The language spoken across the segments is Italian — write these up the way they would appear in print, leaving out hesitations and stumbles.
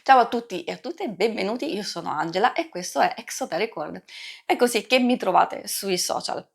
Ciao a tutti e a tutte, benvenuti, io sono Angela e questo è Exoteric World. È così che mi trovate sui social.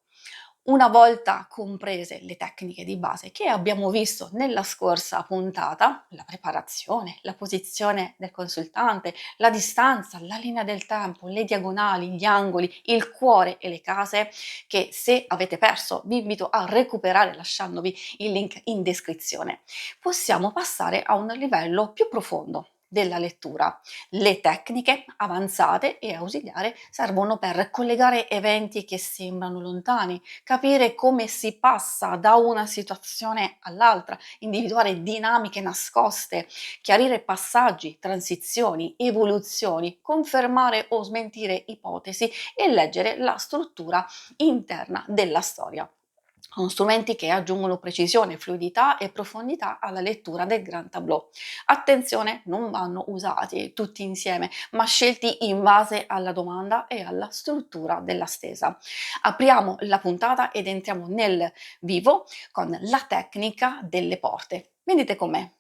Una volta comprese le tecniche di base che abbiamo visto nella scorsa puntata, la preparazione, la posizione del consultante, la distanza, la linea del tempo, le diagonali, gli angoli, il cuore e le case, che se avete perso vi invito a recuperare lasciandovi il link in descrizione, possiamo passare a un livello più profondo della lettura. Le tecniche avanzate e ausiliari servono per collegare eventi che sembrano lontani, capire come si passa da una situazione all'altra, individuare dinamiche nascoste, chiarire passaggi, transizioni, evoluzioni, confermare o smentire ipotesi e leggere la struttura interna della storia. Sono strumenti che aggiungono precisione, fluidità e profondità alla lettura del Grand Tableau. Attenzione, non vanno usati tutti insieme, ma scelti in base alla domanda e alla struttura della stesa. Apriamo la puntata ed entriamo nel vivo con la tecnica delle porte. Venite con me.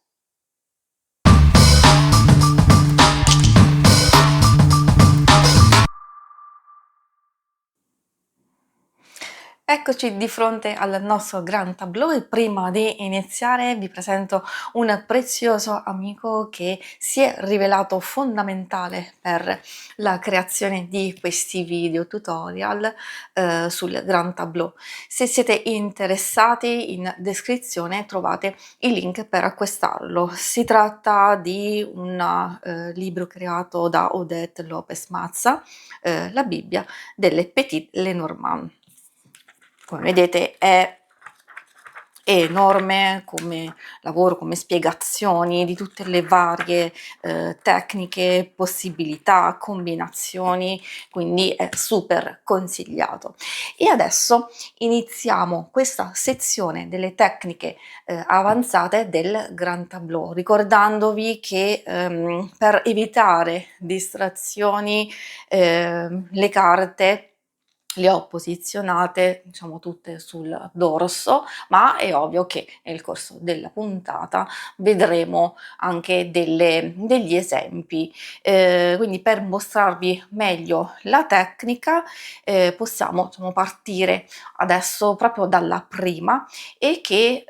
Eccoci di fronte al nostro Grand Tableau e prima di iniziare vi presento un prezioso amico che si è rivelato fondamentale per la creazione di questi video tutorial sul Grand Tableau. Se siete interessati, in descrizione trovate il link per acquistarlo. Si tratta di un libro creato da Odette Lopez Mazza, la Bibbia delle Petite Lenormand. Come vedete è enorme come lavoro, come spiegazioni di tutte le varie tecniche, possibilità, combinazioni, quindi è super consigliato. E adesso iniziamo questa sezione delle tecniche avanzate del Grand Tableau, ricordandovi che per evitare distrazioni le carte le ho posizionate, diciamo, tutte sul dorso, ma è ovvio che nel corso della puntata vedremo anche degli esempi. Quindi per mostrarvi meglio la tecnica possiamo, diciamo, partire adesso proprio dalla prima e che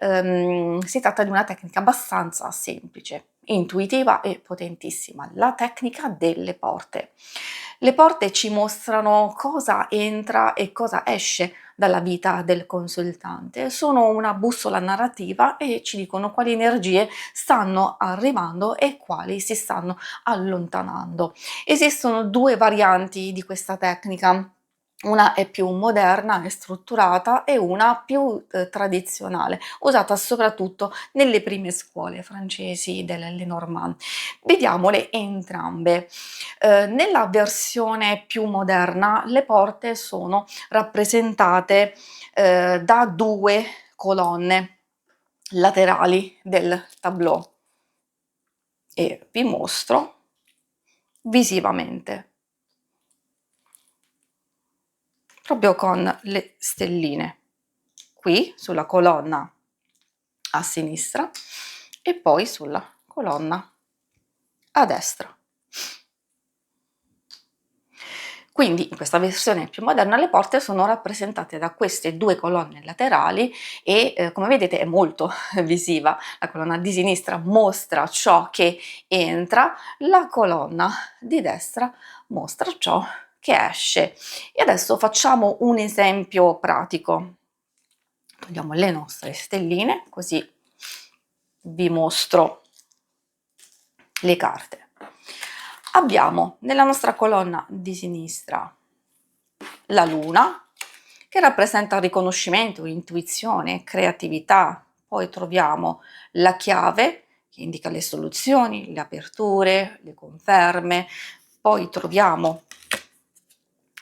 si tratta di una tecnica abbastanza semplice, intuitiva e potentissima, la tecnica delle porte. Le porte ci mostrano cosa entra e cosa esce dalla vita del consultante, sono una bussola narrativa e ci dicono quali energie stanno arrivando e quali si stanno allontanando. Esistono due varianti di questa tecnica. Una è più moderna e strutturata e una più tradizionale, usata soprattutto nelle prime scuole francesi delle Lenormand. Vediamole entrambe. Nella versione più moderna le porte sono rappresentate da due colonne laterali del tableau e vi mostro visivamente, proprio con le stelline, qui sulla colonna a sinistra e poi sulla colonna a destra. Quindi in questa versione più moderna le porte sono rappresentate da queste due colonne laterali e come vedete è molto visiva. La colonna di sinistra mostra ciò che entra, la colonna di destra mostra ciò che esce. E adesso facciamo un esempio pratico. Togliamo le nostre stelline così vi mostro le carte. Abbiamo nella nostra colonna di sinistra la luna che rappresenta riconoscimento, intuizione, creatività. Poi troviamo la chiave che indica le soluzioni, le aperture, le conferme. Poi troviamo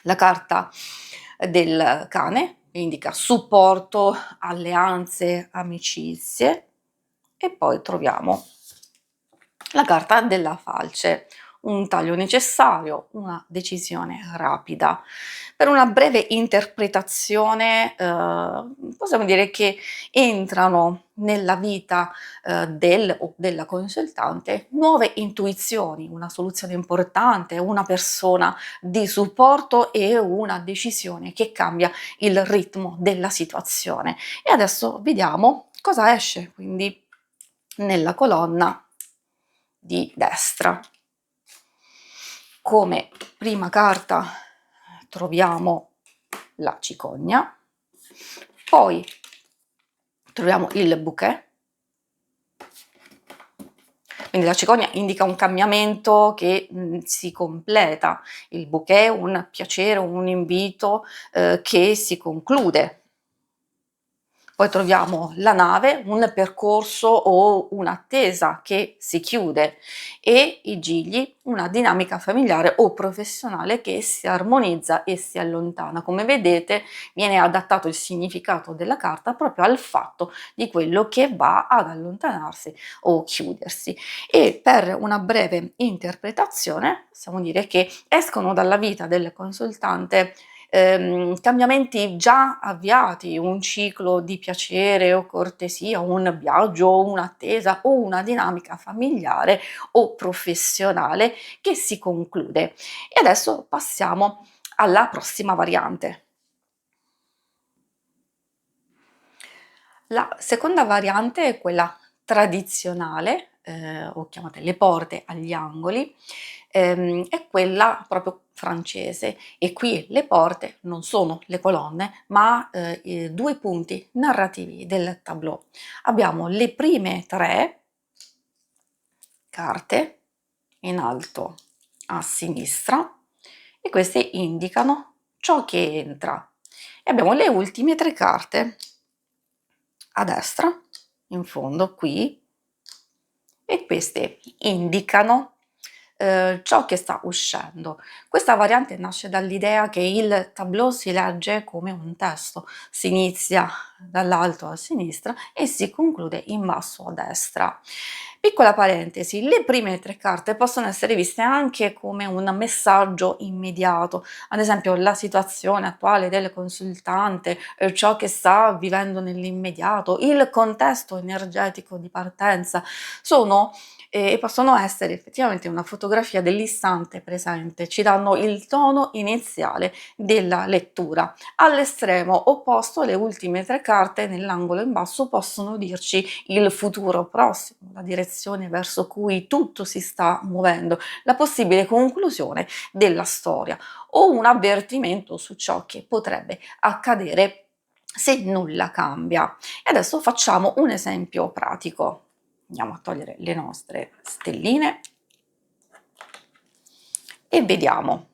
la carta del cane che indica supporto, alleanze, amicizie. E poi troviamo la carta della falce, un taglio necessario, una decisione rapida. Per una breve interpretazione possiamo dire che entrano nella vita del o della consultante nuove intuizioni, una soluzione importante, una persona di supporto e una decisione che cambia il ritmo della situazione. E adesso vediamo cosa esce quindi nella colonna di destra. Come prima carta troviamo la cicogna, poi troviamo il bouquet. Quindi la cicogna indica un cambiamento che si completa, il bouquet un piacere, un invito che si conclude. Poi troviamo la nave, un percorso o un'attesa che si chiude, e i gigli, una dinamica familiare o professionale che si armonizza e si allontana. Come vedete viene adattato il significato della carta proprio al fatto di quello che va ad allontanarsi o chiudersi. E per una breve interpretazione possiamo dire che escono dalla vita del consultante cambiamenti già avviati, un ciclo di piacere o cortesia, un viaggio o un'attesa o una dinamica familiare o professionale che si conclude. E adesso passiamo alla prossima variante. La seconda variante è quella tradizionale, o chiamate le porte agli angoli, è quella proprio francese, e qui le porte non sono le colonne, ma i due punti narrativi del tableau. Abbiamo le prime tre carte in alto a sinistra e queste indicano ciò che entra. E abbiamo le ultime tre carte a destra, in fondo qui, e queste indicano ciò che sta uscendo. Questa variante nasce dall'idea che il tableau si legge come un testo, si inizia dall'alto a sinistra e si conclude in basso a destra. Piccola parentesi, le prime tre carte possono essere viste anche come un messaggio immediato, ad esempio la situazione attuale del consultante, ciò che sta vivendo nell'immediato, il contesto energetico di partenza, sono e possono essere effettivamente una fotografia dell'istante presente, ci danno il tono iniziale della lettura. All'estremo opposto, le ultime tre carte nell'angolo in basso possono dirci il futuro prossimo, la direzione verso cui tutto si sta muovendo, la possibile conclusione della storia o un avvertimento su ciò che potrebbe accadere se nulla cambia. E adesso facciamo un esempio pratico. Andiamo a togliere le nostre stelline e vediamo.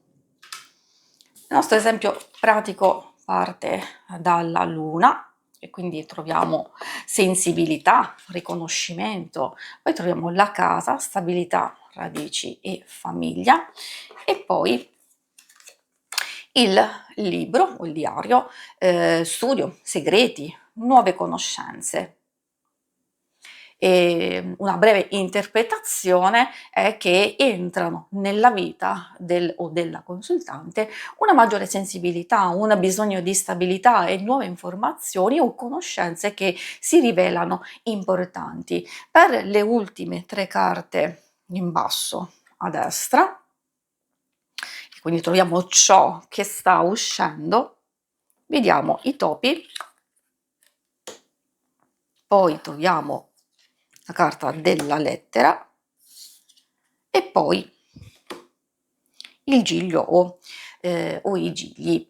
Il nostro esempio pratico parte dalla luna e quindi troviamo sensibilità, riconoscimento, poi troviamo la casa, stabilità, radici e famiglia, e poi il libro o il diario, studio, segreti, nuove conoscenze. Una breve interpretazione è che entrano nella vita del o della consultante una maggiore sensibilità, un bisogno di stabilità e nuove informazioni o conoscenze che si rivelano importanti. Per le ultime tre carte in basso a destra, quindi troviamo ciò che sta uscendo, vediamo i topi, poi troviamo la carta della lettera e poi il giglio o i gigli.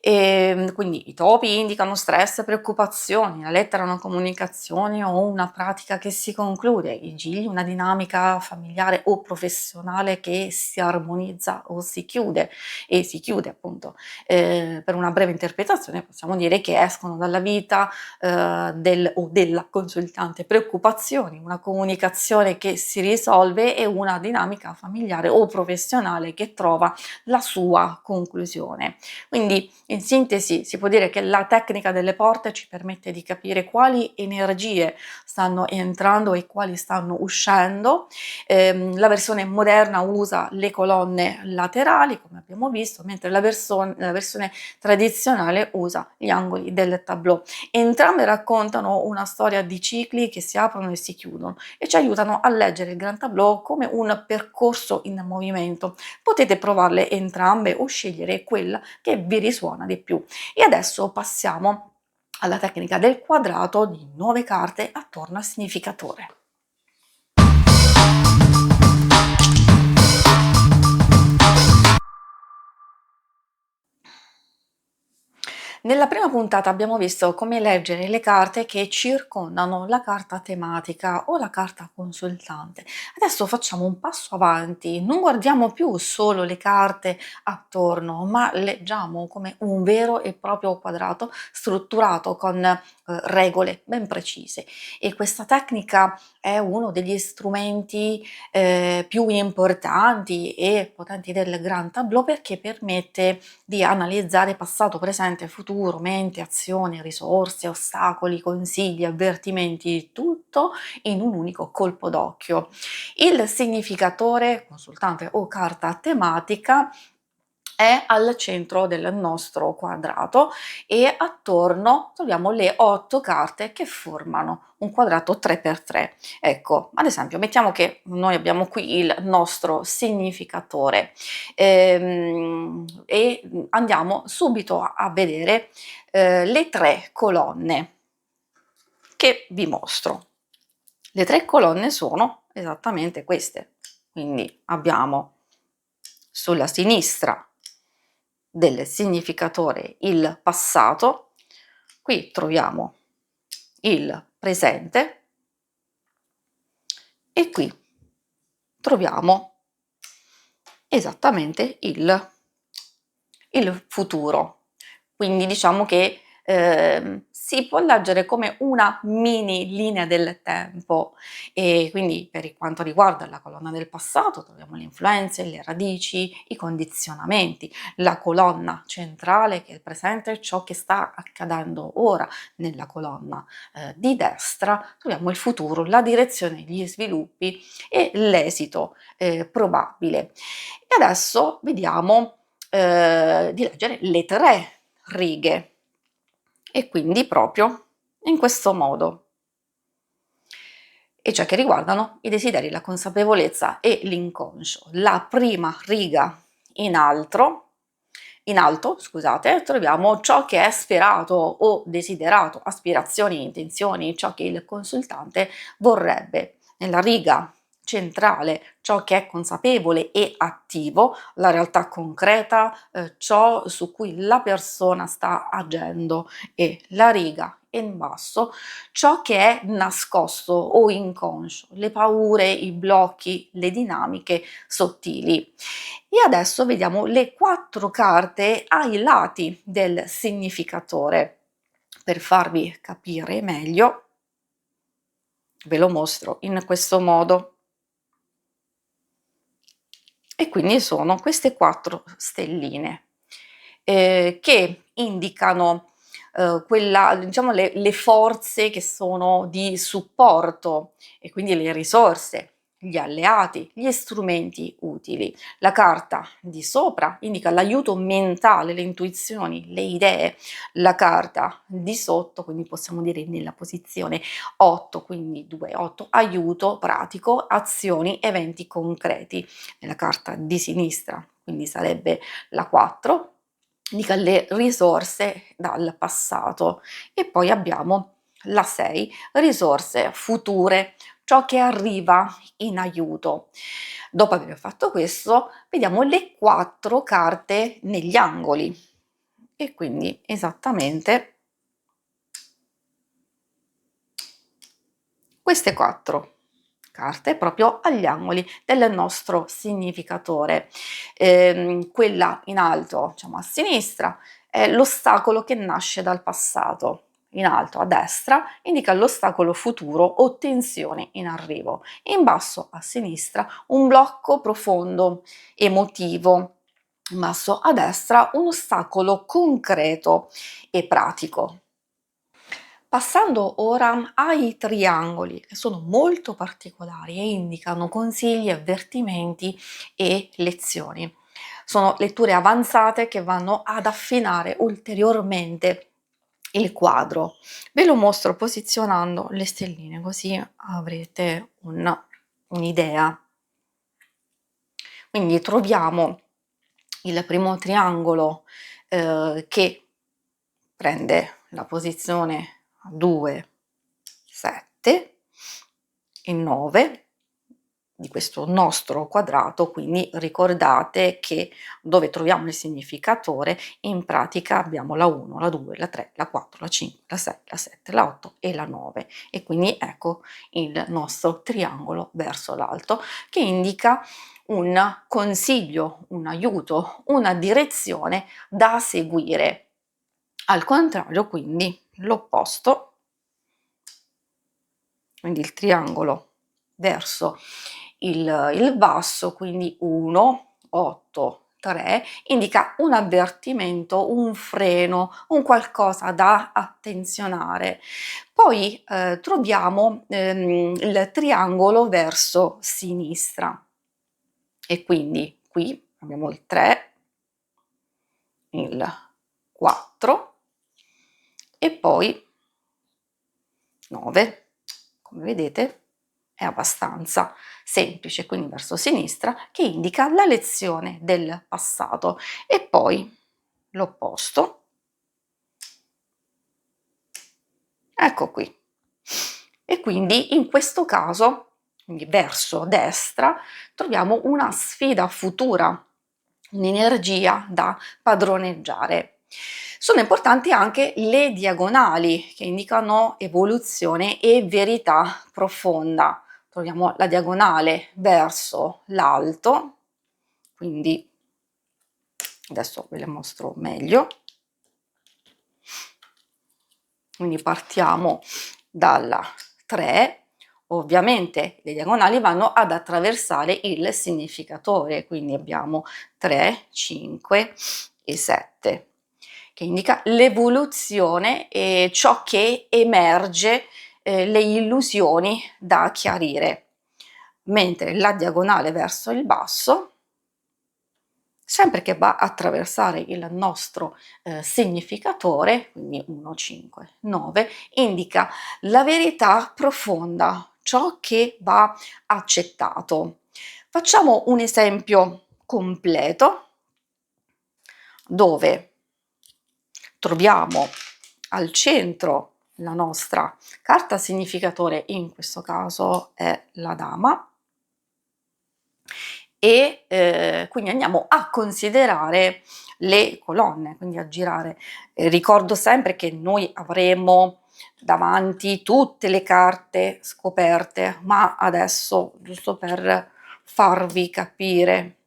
Quindi i topi indicano stress, preoccupazioni, la lettera è una comunicazione o una pratica che si conclude, i gigli una dinamica familiare o professionale che si armonizza o si chiude, e si chiude appunto. Per una breve interpretazione possiamo dire che escono dalla vita del o della consultante preoccupazioni, una comunicazione che si risolve e una dinamica familiare o professionale che trova la sua conclusione. Quindi In sintesi, si può dire che la tecnica delle porte ci permette di capire quali energie stanno entrando e quali stanno uscendo. La versione moderna usa le colonne laterali, come abbiamo visto, mentre la versione tradizionale usa gli angoli del tableau. Entrambe raccontano una storia di cicli che si aprono e si chiudono e ci aiutano a leggere il Grand Tableau come un percorso in movimento. Potete provarle entrambe o scegliere quella che vi risuona di più. E adesso passiamo alla tecnica del quadrato di 9 carte attorno al significatore. Nella prima puntata abbiamo visto come leggere le carte che circondano la carta tematica o la carta consultante. Adesso facciamo un passo avanti, non guardiamo più solo le carte attorno, ma leggiamo come un vero e proprio quadrato strutturato con regole ben precise. E questa tecnica è uno degli strumenti più importanti e potenti del Grand Tableau perché permette di analizzare passato, presente, futuro, mente, azioni, risorse, ostacoli, consigli, avvertimenti, tutto in un unico colpo d'occhio. Il significatore, consultante o carta tematica, è al centro del nostro quadrato e attorno troviamo le 8 carte che formano un quadrato 3x3. Ecco, ad esempio, mettiamo che noi abbiamo qui il nostro significatore e andiamo subito a vedere le 3 colonne che vi mostro. Le 3 colonne sono esattamente queste, quindi abbiamo sulla sinistra del significatore il passato, qui troviamo il presente e qui troviamo esattamente il futuro. Quindi diciamo che si può leggere come una mini linea del tempo e quindi per quanto riguarda la colonna del passato troviamo le influenze, le radici, i condizionamenti, la colonna centrale che è il presente, ciò che sta accadendo ora. Nella colonna di destra troviamo il futuro, la direzione, gli sviluppi e l'esito probabile. E adesso vediamo di leggere le 3 righe e quindi proprio in questo modo, e cioè che riguardano i desideri, la consapevolezza e l'inconscio. La prima riga in alto, scusate, troviamo ciò che è sperato o desiderato, aspirazioni, intenzioni, ciò che il consultante vorrebbe. Nella riga centrale ciò che è consapevole e attivo, la realtà concreta, ciò su cui la persona sta agendo, e la riga in basso ciò che è nascosto o inconscio, le paure, i blocchi, le dinamiche sottili. E adesso vediamo le 4 carte ai lati del significatore. Per farvi capire meglio, ve lo mostro in questo modo. E quindi sono queste 4 stelline che indicano quella, diciamo, le forze che sono di supporto e quindi le risorse, gli alleati, gli strumenti utili. La carta di sopra indica l'aiuto mentale, le intuizioni, le idee. La carta di sotto, quindi possiamo dire nella posizione 8, quindi 2, 8, aiuto pratico, azioni, eventi concreti. Nella carta di sinistra, quindi sarebbe la 4, indica le risorse dal passato, e poi abbiamo la 6, risorse future, ciò che arriva in aiuto. Dopo aver fatto questo, vediamo le 4 carte negli angoli e quindi esattamente queste 4 carte proprio agli angoli del nostro significatore. Quella in alto, diciamo a sinistra, è l'ostacolo che nasce dal passato. In alto a destra indica l'ostacolo futuro o tensione in arrivo. In basso a sinistra un blocco profondo emotivo. in basso a destra, un ostacolo concreto e pratico. Passando ora ai triangoli, che sono molto particolari e indicano consigli, avvertimenti e lezioni. Sono letture avanzate che vanno ad affinare ulteriormente il quadro. Ve lo mostro posizionando le stelline, così avrete un'idea. Quindi troviamo il primo triangolo che prende la posizione 2, 7 e 9 di questo nostro quadrato, quindi ricordate che dove troviamo il significatore in pratica abbiamo la 1, la 2, la 3, la 4, la 5, la 6, la 7, la 8 e la 9 e quindi ecco il nostro triangolo verso l'alto che indica un consiglio, un aiuto, una direzione da seguire. Al contrario, quindi l'opposto, quindi il triangolo verso il basso, quindi 1, 8, 3, indica un avvertimento, un freno, un qualcosa da attenzionare. Poi troviamo il triangolo verso sinistra e quindi qui abbiamo il 3, il 4 e poi 9. Come vedete è abbastanza semplice, quindi verso sinistra, che indica la lezione del passato e poi l'opposto, ecco qui. E quindi in questo caso, quindi verso destra, troviamo una sfida futura, un'energia da padroneggiare. Sono importanti anche le diagonali che indicano evoluzione e verità profonda. Troviamo la diagonale verso l'alto, quindi adesso ve le mostro meglio. Quindi partiamo dalla 3. Ovviamente le diagonali vanno ad attraversare il significatore, quindi abbiamo 3, 5 e 7, che indica l'evoluzione e ciò che emerge, le illusioni da chiarire, mentre la diagonale verso il basso, sempre che va a attraversare il nostro significatore, quindi 1, 5, 9, indica la verità profonda, ciò che va accettato. Facciamo un esempio completo dove troviamo al centro la nostra carta significatore, in questo caso è la dama, e quindi andiamo a considerare le colonne, quindi a girare. Ricordo sempre che noi avremo davanti tutte le carte scoperte, ma adesso, giusto per farvi capire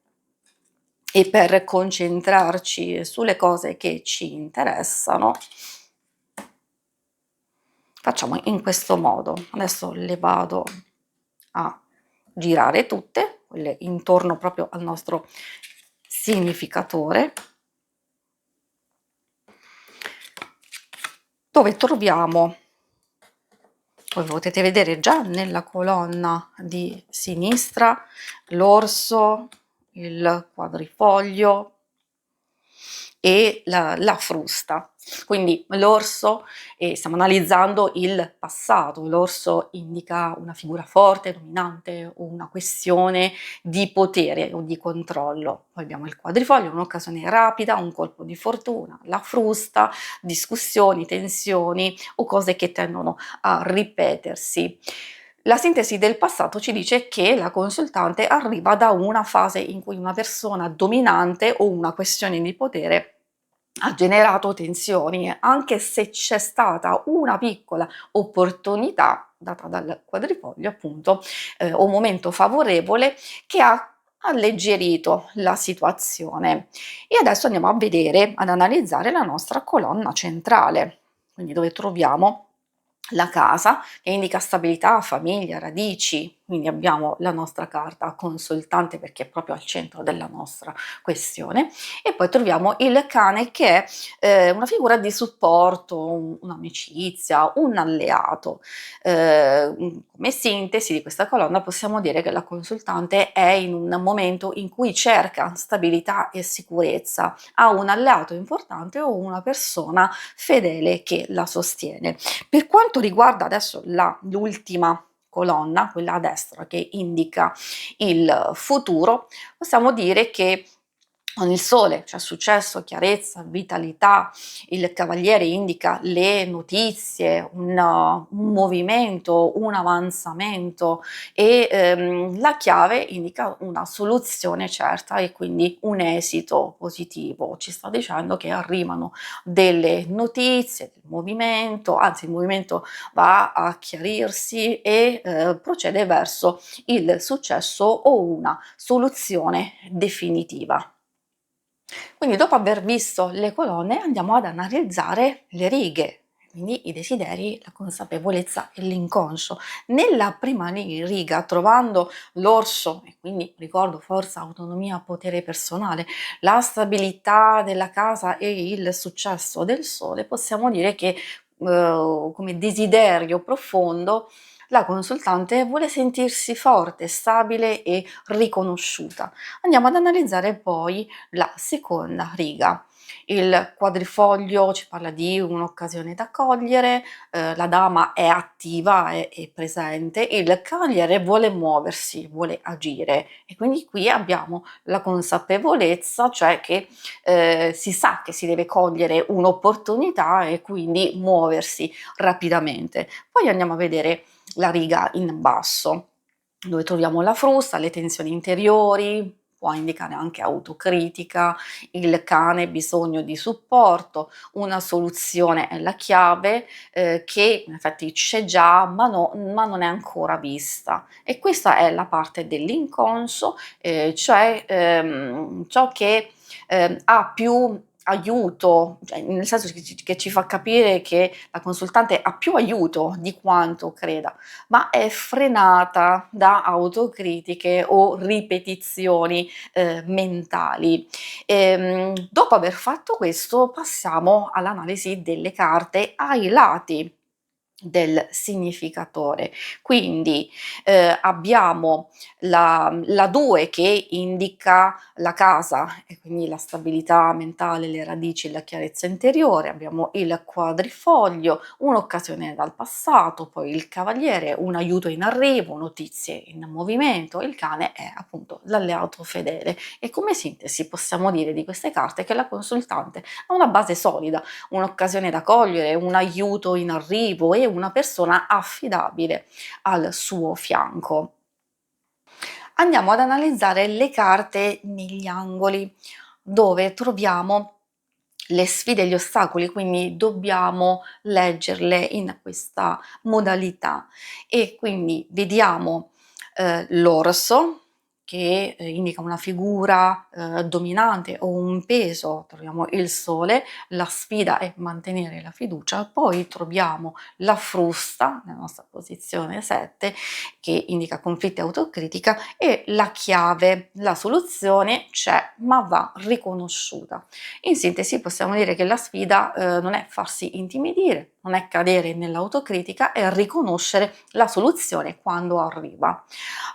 e per concentrarci sulle cose che ci interessano, facciamo in questo modo. Adesso le vado a girare tutte, quelle intorno proprio al nostro significatore, dove troviamo, voi potete vedere già nella colonna di sinistra, l'orso, il quadrifoglio e la frusta. Quindi l'orso, stiamo analizzando il passato, l'orso indica una figura forte, dominante o una questione di potere o di controllo. Poi abbiamo il quadrifoglio, un'occasione rapida, un colpo di fortuna, la frusta, discussioni, tensioni o cose che tendono a ripetersi. La sintesi del passato ci dice che la consultante arriva da una fase in cui una persona dominante o una questione di potere ha generato tensioni, anche se c'è stata una piccola opportunità data dal quadrifoglio, appunto, o un momento favorevole che ha alleggerito la situazione. E adesso andiamo a vedere, ad analizzare la nostra colonna centrale, quindi dove troviamo la casa, che indica stabilità, famiglia, radici, quindi abbiamo la nostra carta consultante perché è proprio al centro della nostra questione, e poi troviamo il cane che è una figura di supporto, un'amicizia, un alleato. Come sintesi di questa colonna possiamo dire che la consultante è in un momento in cui cerca stabilità e sicurezza, ha un alleato importante o una persona fedele che la sostiene. Per quanto riguarda adesso l'ultima colonna, quella a destra che indica il futuro, possiamo dire che con il sole c'è successo, chiarezza, vitalità, il cavaliere indica le notizie, un movimento, un avanzamento e la chiave indica una soluzione certa e quindi un esito positivo. Ci sta dicendo che arrivano delle notizie, del movimento, anzi il movimento va a chiarirsi e procede verso il successo o una soluzione definitiva. Quindi dopo aver visto le colonne andiamo ad analizzare le righe, quindi i desideri, la consapevolezza e l'inconscio. Nella prima riga, trovando l'orso, e quindi ricordo forza, autonomia, potere personale, la stabilità della casa e il successo del sole, possiamo dire che come desiderio profondo la consultante vuole sentirsi forte, stabile e riconosciuta. Andiamo ad analizzare poi la seconda riga. Il quadrifoglio ci parla di un'occasione da cogliere, la dama è attiva, è presente, il cavaliere vuole muoversi, vuole agire e quindi qui abbiamo la consapevolezza, cioè che si sa che si deve cogliere un'opportunità e quindi muoversi rapidamente. Poi andiamo a vedere la riga in basso, dove troviamo la frusta, le tensioni interiori, può indicare anche autocritica, il cane bisogno di supporto, una soluzione è la chiave che in effetti c'è già ma non è ancora vista e questa è la parte dell'inconscio, cioè ciò che ha più aiuto, cioè nel senso che ci fa capire che la consultante ha più aiuto di quanto creda, ma è frenata da autocritiche o ripetizioni mentali. Dopo aver fatto questo passiamo all'analisi delle carte ai lati del significatore. Quindi abbiamo la 2 che indica la casa e quindi la stabilità mentale, le radici e la chiarezza interiore, abbiamo il quadrifoglio, un'occasione dal passato, poi il cavaliere, un aiuto in arrivo, notizie in movimento, il cane è appunto l'alleato fedele e come sintesi possiamo dire di queste carte che la consultante ha una base solida, un'occasione da cogliere, un aiuto in arrivo e una persona affidabile al suo fianco. Andiamo ad analizzare le carte negli angoli, dove troviamo le sfide e gli ostacoli, quindi dobbiamo leggerle in questa modalità e quindi vediamo l'orso che indica una figura dominante o un peso, troviamo il sole, la sfida è mantenere la fiducia, poi troviamo la frusta nella nostra posizione 7 che indica conflitti e autocritica e la chiave, la soluzione c'è ma va riconosciuta. In sintesi possiamo dire che la sfida non è farsi intimidire, non è cadere nell'autocritica, è riconoscere la soluzione quando arriva.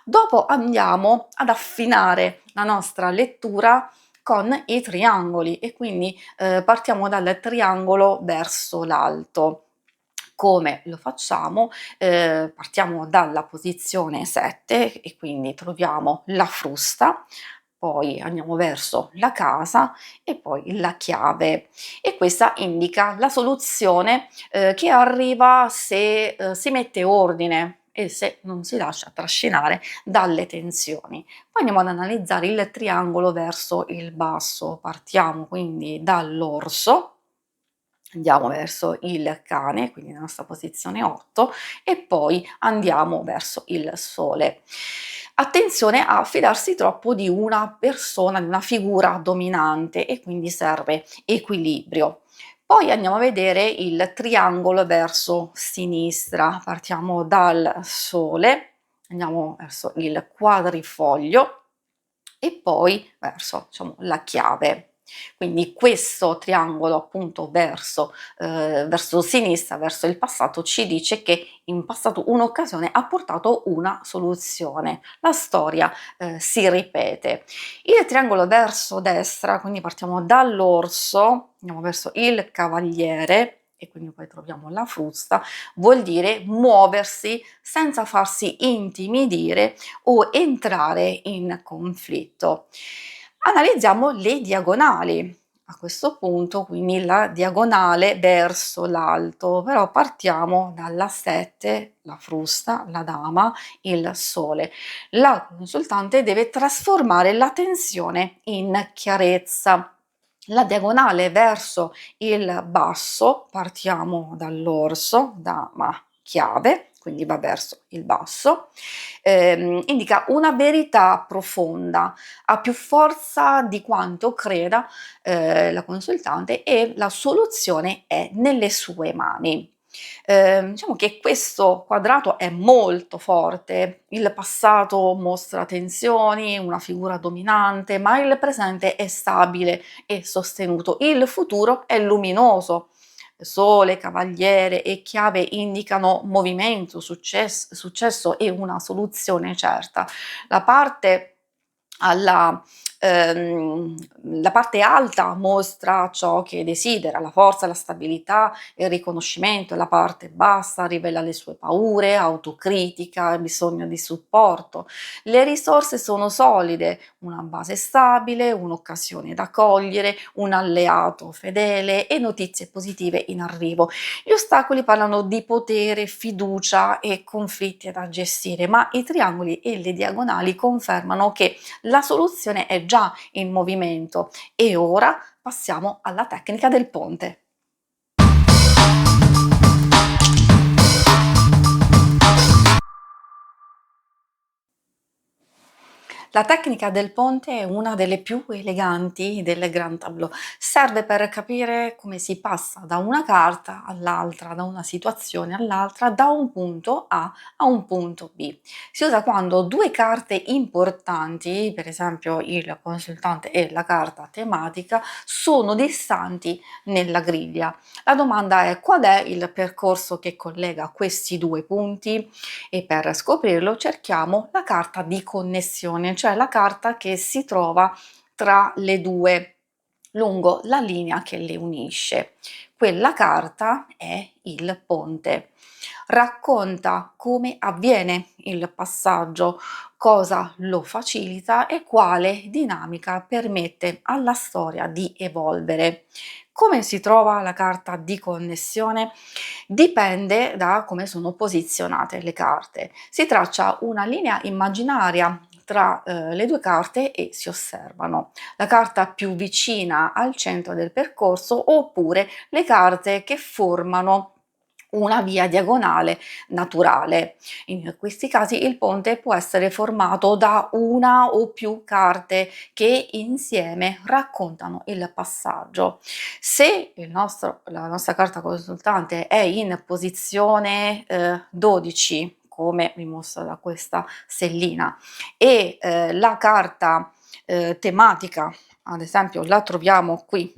Dopo andiamo ad affinare la nostra lettura con i triangoli e quindi partiamo dal triangolo verso l'alto. Come lo facciamo? Partiamo dalla posizione 7 e quindi troviamo la frusta, poi andiamo verso la casa e poi la chiave e questa indica la soluzione che arriva se si mette ordine e se non si lascia trascinare dalle tensioni. Poi andiamo ad analizzare il triangolo verso il basso, partiamo quindi dall'orso, andiamo verso il cane, quindi nella nostra posizione 8, e poi andiamo verso il sole. Attenzione a fidarsi troppo di una persona, di una figura dominante e quindi serve equilibrio. Poi andiamo a vedere il triangolo verso sinistra, partiamo dal sole, andiamo verso il quadrifoglio e poi verso, diciamo, la chiave. Quindi questo triangolo appunto verso sinistra, verso il passato, ci dice che in passato un'occasione ha portato una soluzione. La storia si ripete. Il triangolo verso destra, quindi partiamo dall'orso, andiamo verso il cavaliere e quindi poi troviamo la frusta, vuol dire muoversi senza farsi intimidire o entrare in conflitto. Analizziamo le diagonali. A questo punto, quindi la diagonale verso l'alto, però partiamo dalla 7, la frusta, la dama, il sole. La consultante deve trasformare la tensione in chiarezza. La diagonale verso il basso, partiamo dall'orso, dama, chiave, quindi va verso il basso, indica una verità profonda, ha più forza di quanto creda la consultante e la soluzione è nelle sue mani. Diciamo che questo quadrato è molto forte, il passato mostra tensioni, una figura dominante, ma il presente è stabile e sostenuto, il futuro è luminoso. Sole, cavaliere e chiave indicano movimento, successo e una soluzione certa. La parte alla ehm, la parte alta mostra ciò che desidera, la forza, la stabilità, il riconoscimento, la parte bassa rivela le sue paure, autocritica, bisogno di supporto. Le risorse sono solide, una base stabile, un'occasione da cogliere, un alleato fedele e notizie positive in arrivo. Gli ostacoli parlano di potere, fiducia e conflitti da gestire, ma i triangoli e le diagonali confermano che la soluzione è già in movimento e ora passiamo alla tecnica del ponte. La tecnica del ponte è una delle più eleganti del Grand Tableau. Serve per capire come si passa da una carta all'altra, da una situazione all'altra, da un punto A un punto B. Si usa quando due carte importanti, per esempio il consultante e la carta tematica, sono distanti nella griglia. La domanda è: qual è il percorso che collega questi due punti? E per scoprirlo cerchiamo la carta di connessione, cioè la carta che si trova tra le due, lungo la linea che le unisce. Quella carta è il ponte. Racconta come avviene il passaggio, cosa lo facilita e quale dinamica permette alla storia di evolvere. Come si trova la carta di connessione? Dipende da come sono posizionate le carte. Si traccia una linea immaginaria tra le due carte e si osservano la carta più vicina al centro del percorso oppure le carte che formano una via diagonale naturale. In questi casi il ponte può essere formato da una o più carte che insieme raccontano il passaggio. Se la nostra carta consultante è in posizione 12, come dimostra da questa stellina, e la carta tematica, ad esempio, la troviamo qui,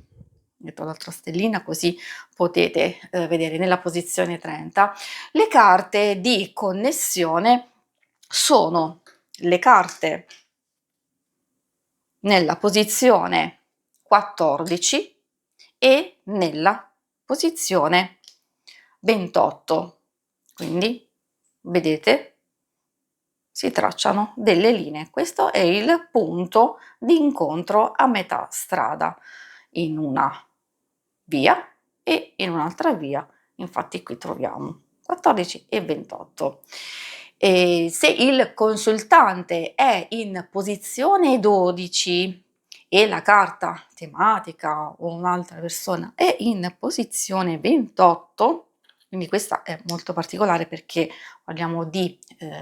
metto l'altra stellina così potete vedere nella posizione 30, le carte di connessione sono le carte nella posizione 14 e nella posizione 28. Quindi vedete si tracciano delle linee. Questo è il punto di incontro a metà strada in una via e in un'altra via. Infatti qui troviamo 14 e 28. E se il consultante è in posizione 12 e la carta tematica o un'altra persona è in posizione 28, quindi questa è molto particolare perché parliamo di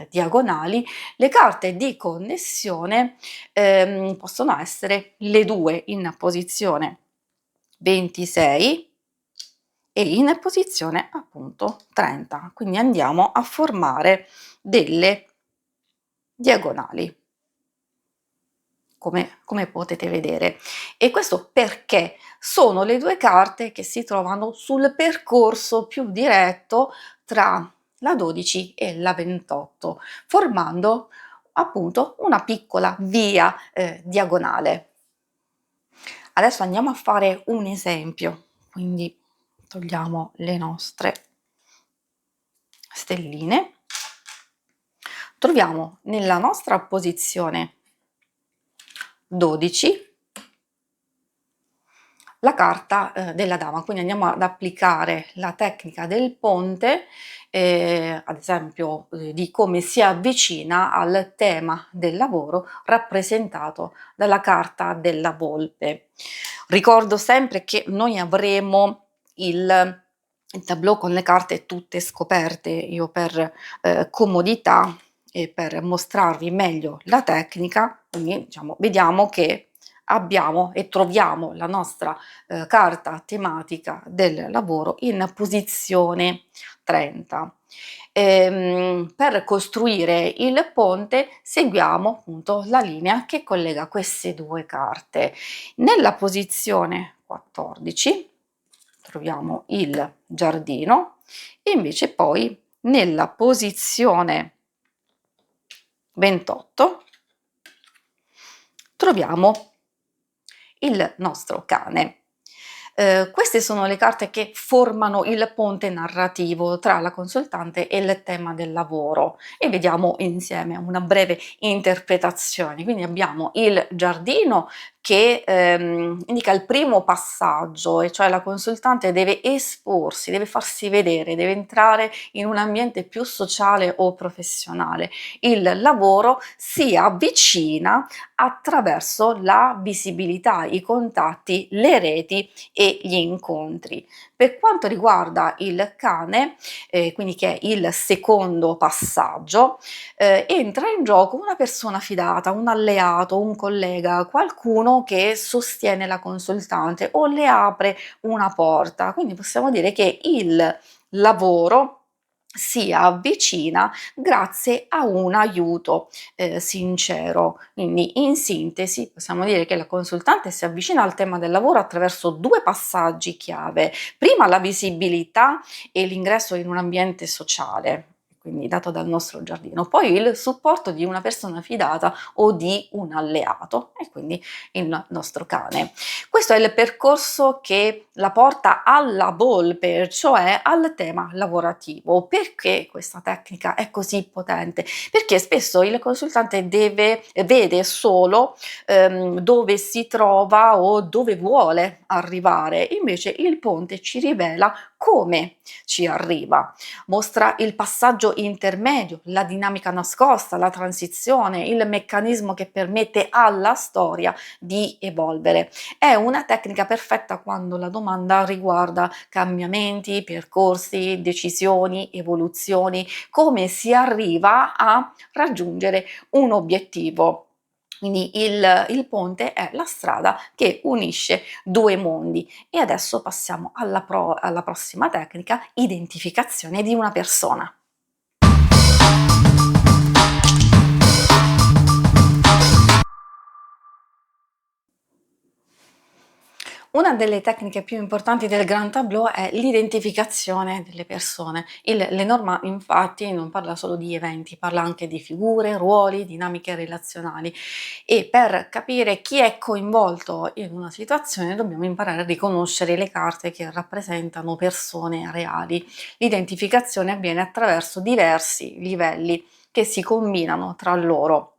diagonali, le carte di connessione possono essere le due in posizione 26 e in posizione appunto 30. Quindi andiamo a formare delle diagonali, come potete vedere. E questo perché sono le due carte che si trovano sul percorso più diretto tra la 12 e la 28, formando appunto una piccola via diagonale. Adesso andiamo a fare un esempio, quindi togliamo le nostre stelline, troviamo nella nostra posizione 12 la carta della dama, quindi andiamo ad applicare la tecnica del ponte, ad esempio di come si avvicina al tema del lavoro rappresentato dalla carta della volpe. Ricordo sempre che noi avremo il tableau con le carte tutte scoperte. Io per comodità e per mostrarvi meglio la tecnica, quindi diciamo, vediamo che abbiamo e troviamo la nostra carta tematica del lavoro in posizione 30. Per costruire il ponte seguiamo appunto la linea che collega queste due carte. Nella posizione 14 troviamo il giardino e invece poi nella posizione 28 troviamo il nostro cane. Queste sono le carte che formano il ponte narrativo tra la consultante e il tema del lavoro e vediamo insieme una breve interpretazione. Quindi abbiamo il giardino che indica il primo passaggio, e cioè la consultante deve esporsi, deve farsi vedere, deve entrare in un ambiente più sociale o professionale. Il lavoro si avvicina attraverso la visibilità, i contatti, le reti e gli incontri. Per quanto riguarda il cane, quindi che è il secondo passaggio, entra in gioco una persona fidata, un alleato, un collega, qualcuno che sostiene la consultante o le apre una porta. Quindi possiamo dire che il lavoro si avvicina grazie a un aiuto sincero. Quindi in sintesi possiamo dire che la consultante si avvicina al tema del lavoro attraverso due passaggi chiave: prima la visibilità e l'ingresso in un ambiente sociale, quindi dato dal nostro giardino, poi il supporto di una persona fidata o di un alleato, e quindi il nostro cane. Questo è il percorso che la porta alla volpe, cioè al tema lavorativo. Perché questa tecnica è così potente? Perché spesso il consultante vede solo dove si trova o dove vuole arrivare, invece il ponte ci rivela come ci arriva, mostra il passaggio intermedio, la dinamica nascosta, la transizione, il meccanismo che permette alla storia di evolvere. È una tecnica perfetta quando la domanda riguarda cambiamenti, percorsi, decisioni, evoluzioni, come si arriva a raggiungere un obiettivo. Quindi il ponte è la strada che unisce due mondi. E adesso passiamo alla prossima tecnica: identificazione di una persona. Una delle tecniche più importanti del Grand Tableau è l'identificazione delle persone. Il Lenormand infatti non parla solo di eventi, parla anche di figure, ruoli, dinamiche relazionali, e per capire chi è coinvolto in una situazione dobbiamo imparare a riconoscere le carte che rappresentano persone reali. L'identificazione avviene attraverso diversi livelli che si combinano tra loro.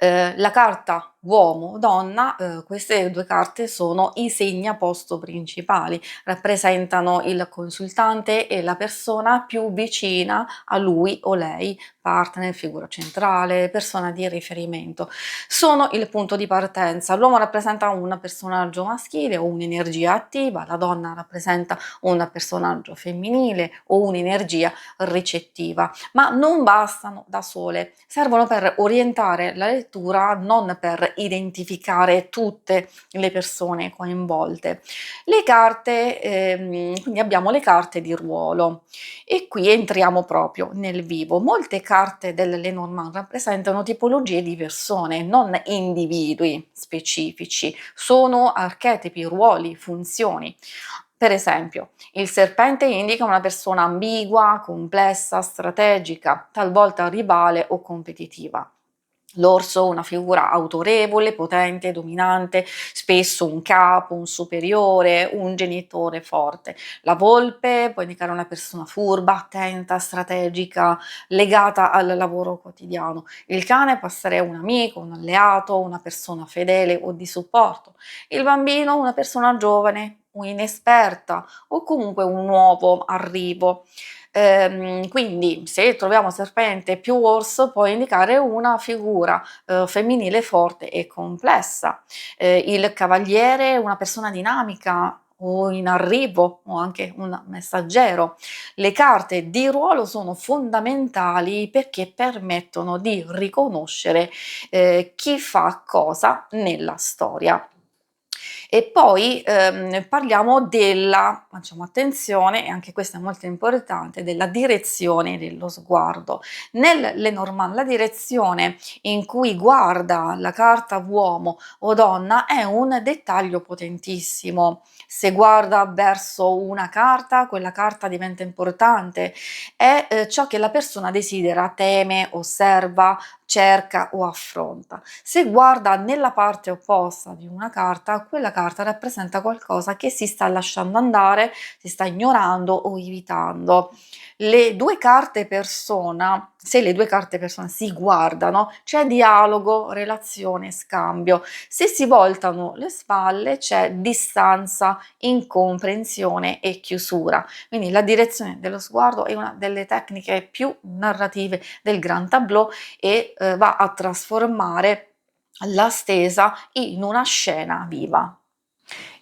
La carta uomo-donna, queste due carte sono i segnaposto principali, rappresentano il consultante e la persona più vicina a lui o lei, partner, figura centrale, persona di riferimento. Sono il punto di partenza. L'uomo rappresenta un personaggio maschile o un'energia attiva, la donna rappresenta un personaggio femminile o un'energia ricettiva, ma non bastano da sole, servono per orientare la lettura, non per per identificare tutte le persone coinvolte. Le carte, quindi abbiamo le carte di ruolo e qui entriamo proprio nel vivo. Molte carte del Lenormand rappresentano tipologie di persone, non individui specifici, sono archetipi, ruoli, funzioni. Per esempio, il serpente indica una persona ambigua, complessa, strategica, talvolta rivale o competitiva. L'orso, una figura autorevole, potente, dominante, spesso un capo, un superiore, un genitore forte. La volpe può indicare una persona furba, attenta, strategica, legata al lavoro quotidiano. Il cane può essere un amico, un alleato, una persona fedele o di supporto. Il bambino, una persona giovane, inesperta o comunque un nuovo arrivo. Quindi se troviamo serpente più orso può indicare una figura femminile forte e complessa. Il cavaliere, una persona dinamica o in arrivo o anche un messaggero. Le carte di ruolo sono fondamentali perché permettono di riconoscere chi fa cosa nella storia. E poi parliamo della, facciamo attenzione, e anche questo è molto importante, della direzione dello sguardo. Nel Lenormand la direzione in cui guarda la carta uomo o donna è un dettaglio potentissimo. Se guarda verso una carta, quella carta diventa importante, è ciò che la persona desidera, teme, osserva, cerca o affronta. Se guarda nella parte opposta di una carta, quella carta rappresenta qualcosa che si sta lasciando andare, si sta ignorando o evitando. Le due carte persona, se le due carte persona si guardano, c'è dialogo, relazione, scambio. Se si voltano le spalle, c'è distanza, incomprensione e chiusura. Quindi la direzione dello sguardo è una delle tecniche più narrative del Grand Tableau e va a trasformare la stesa in una scena viva.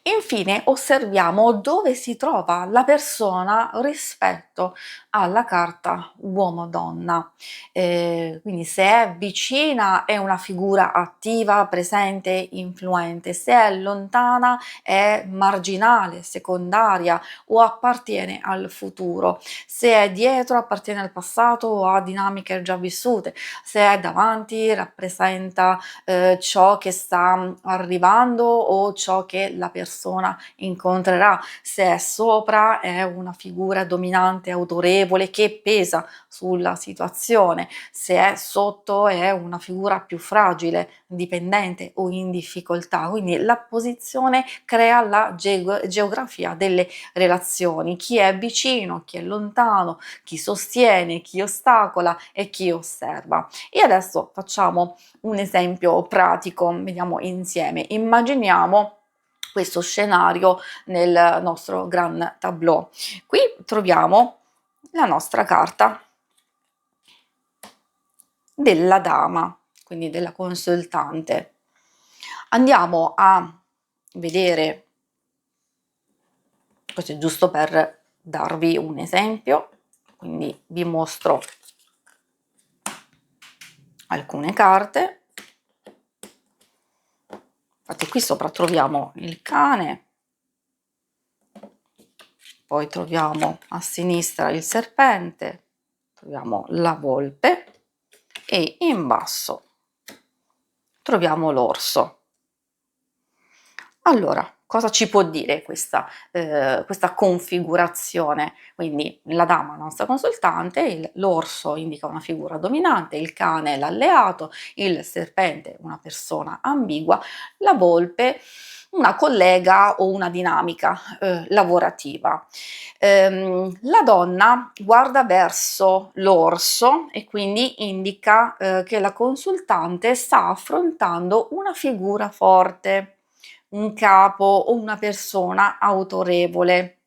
Infine osserviamo dove si trova la persona rispetto alla carta uomo-donna. Quindi se è vicina è una figura attiva, presente, influente, se è lontana è marginale, secondaria o appartiene al futuro, se è dietro appartiene al passato o a dinamiche già vissute, se è davanti rappresenta ciò che sta arrivando o ciò che la persona incontrerà, se è sopra è una figura dominante, autorevole che pesa sulla situazione, se è sotto è una figura più fragile, dipendente o in difficoltà. Quindi la posizione crea la geografia delle relazioni, chi è vicino, chi è lontano, chi sostiene, chi ostacola e chi osserva. E adesso facciamo un esempio pratico, vediamo insieme. Immaginiamo questo scenario nel nostro Grand Tableau. Qui troviamo la nostra carta della dama, quindi della consultante. Andiamo a vedere, questo è giusto per darvi un esempio, quindi vi mostro alcune carte. Infatti qui sopra troviamo il cane, poi troviamo a sinistra il serpente, troviamo la volpe e in basso troviamo l'orso. Allora, cosa ci può dire questa configurazione? Quindi la dama, la nostra consultante, l'orso indica una figura dominante, il cane è l'alleato, il serpente una persona ambigua, la volpe una collega o una dinamica lavorativa. La donna guarda verso l'orso e quindi indica che la consultante sta affrontando una figura forte, un capo o una persona autorevole.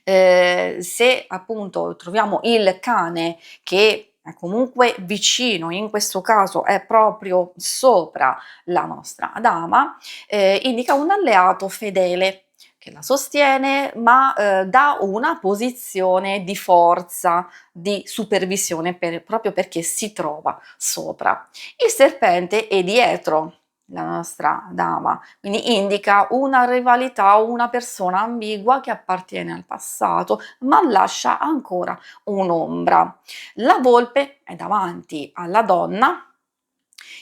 Se appunto troviamo il cane che è comunque vicino, in questo caso è proprio sopra la nostra dama, indica un alleato fedele che la sostiene, ma da una posizione di forza, di supervisione, proprio perché si trova sopra. Il serpente è dietro la nostra dama, quindi indica una rivalità o una persona ambigua che appartiene al passato, ma lascia ancora un'ombra. La volpe è davanti alla donna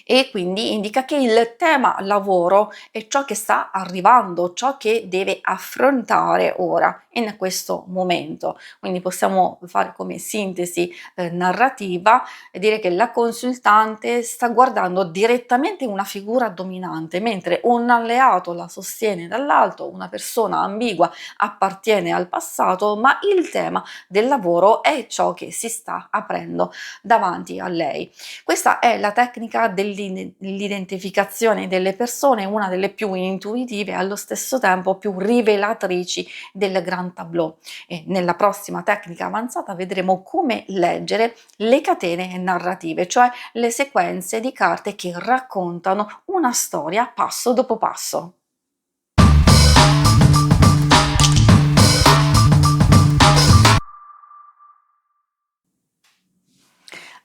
e quindi indica che il tema lavoro è ciò che sta arrivando, ciò che deve affrontare ora, in questo momento. Quindi possiamo fare come sintesi narrativa e dire che la consultante sta guardando direttamente una figura dominante, mentre un alleato la sostiene dall'alto, una persona ambigua appartiene al passato, ma il tema del lavoro è ciò che si sta aprendo davanti a lei. Questa è la tecnica dell'identificazione delle persone, una delle più intuitive e allo stesso tempo più rivelatrici del Grand Tableau. E nella prossima tecnica avanzata vedremo come leggere le catene narrative, cioè le sequenze di carte che raccontano una storia passo dopo passo.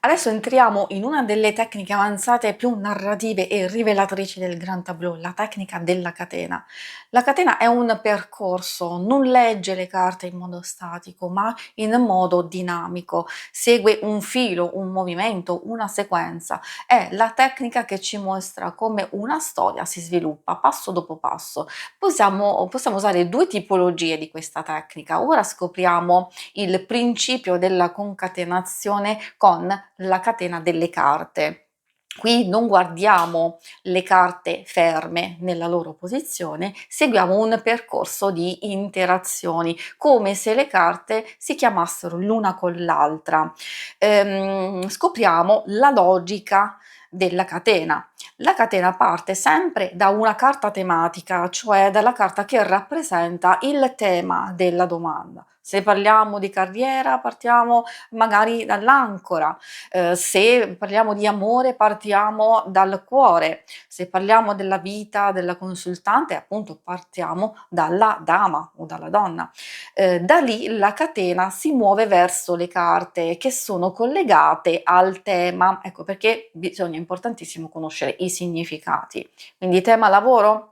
Adesso entriamo in una delle tecniche avanzate più narrative e rivelatrici del Grand Tableau, la tecnica della catena. La catena è un percorso, non legge le carte in modo statico, ma in modo dinamico, segue un filo, un movimento, una sequenza. È la tecnica che ci mostra come una storia si sviluppa passo dopo passo. Possiamo usare due tipologie di questa tecnica. Ora scopriamo il principio della concatenazione con la catena delle carte. Qui non guardiamo le carte ferme nella loro posizione, seguiamo un percorso di interazioni, come se le carte si chiamassero l'una con l'altra. Scopriamo la logica della catena. La catena parte sempre da una carta tematica, cioè dalla carta che rappresenta il tema della domanda. Se parliamo di carriera, partiamo magari dall'ancora, se parliamo di amore partiamo dal cuore, se parliamo della vita della consultante appunto partiamo dalla dama o dalla donna. Da lì la catena si muove verso le carte che sono collegate al tema, ecco perché bisogna importantissimo conoscere i significati. Quindi tema lavoro?